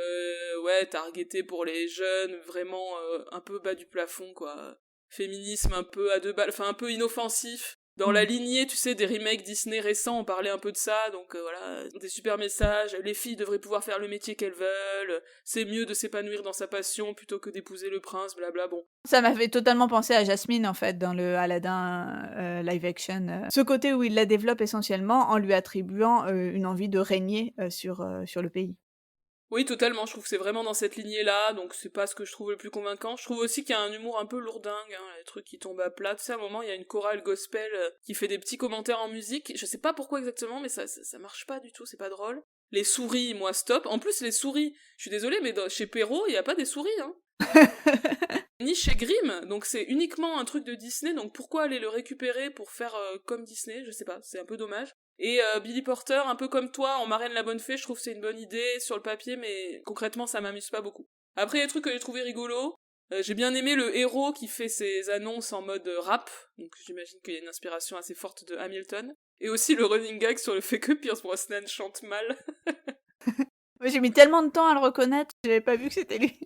[SPEAKER 2] ouais, targeté pour les jeunes, vraiment un peu bas du plafond, quoi. Féminisme un peu à deux balles, enfin un peu inoffensif. Dans la
[SPEAKER 1] Mmh.
[SPEAKER 2] lignée, tu sais, des remakes Disney récents, on parlait un peu de ça, donc voilà, des super messages, les filles devraient pouvoir faire le métier qu'elles veulent, c'est mieux de s'épanouir dans sa passion plutôt que d'épouser le prince, blabla, bon.
[SPEAKER 1] Ça m'a fait totalement penser à Jasmine, en fait, dans le Aladdin, live action, Ce côté où il la développe essentiellement en lui attribuant, une envie de régner, sur le pays.
[SPEAKER 2] Oui, totalement, je trouve que c'est vraiment dans cette lignée-là, donc c'est pas ce que je trouve le plus convaincant. Je trouve aussi qu'il y a un humour un peu lourdingue, hein, les trucs qui tombent à plat. Tu sais, à un moment, il y a une chorale gospel qui fait des petits commentaires en musique. Je sais pas pourquoi exactement, mais ça marche pas du tout, c'est pas drôle. Les souris, moi, stop. En plus, les souris, je suis désolée, mais chez Perrault, il y a pas des souris, hein. Ni chez Grimm, donc c'est uniquement un truc de Disney, donc pourquoi aller le récupérer pour faire comme Disney, je sais pas, c'est un peu dommage. Et Billy Porter, un peu comme toi, en Marraine la Bonne Fée, je trouve que c'est une bonne idée sur le papier, mais concrètement ça m'amuse pas beaucoup. Après les trucs que j'ai trouvé rigolos, j'ai bien aimé le héros qui fait ses annonces en mode rap, donc j'imagine qu'il y a une inspiration assez forte de Hamilton. Et aussi le running gag sur le fait que Pierce Brosnan chante mal.
[SPEAKER 1] Ouais, j'ai mis tellement de temps à le reconnaître, j'avais pas vu que c'était lui.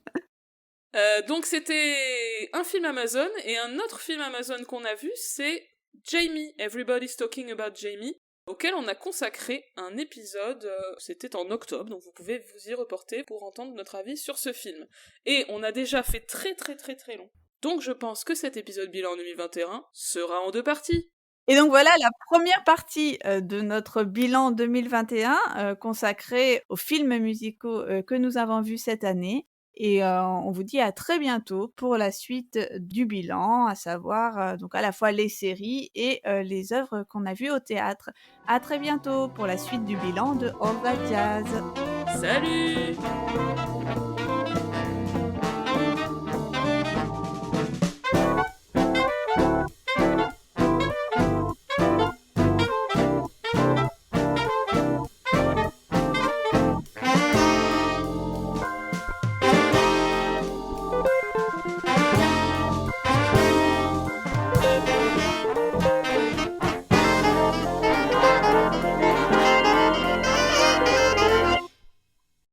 [SPEAKER 2] Donc c'était un film Amazon, et un autre film Amazon qu'on a vu, c'est Jamie, Everybody's Talking About Jamie, auquel on a consacré un épisode, c'était en octobre, donc vous pouvez vous y reporter pour entendre notre avis sur ce film. Et on a déjà fait très très très très long. Donc je pense que cet épisode bilan 2021 sera en 2 parties.
[SPEAKER 1] Et donc voilà la première partie, de notre bilan 2021, consacrée aux films musicaux, que nous avons vus cette année et on vous dit à très bientôt pour la suite du bilan, à savoir, donc à la fois les séries et les œuvres qu'on a vues au théâtre. À très bientôt pour la suite du bilan de All That Jazz.
[SPEAKER 2] Salut!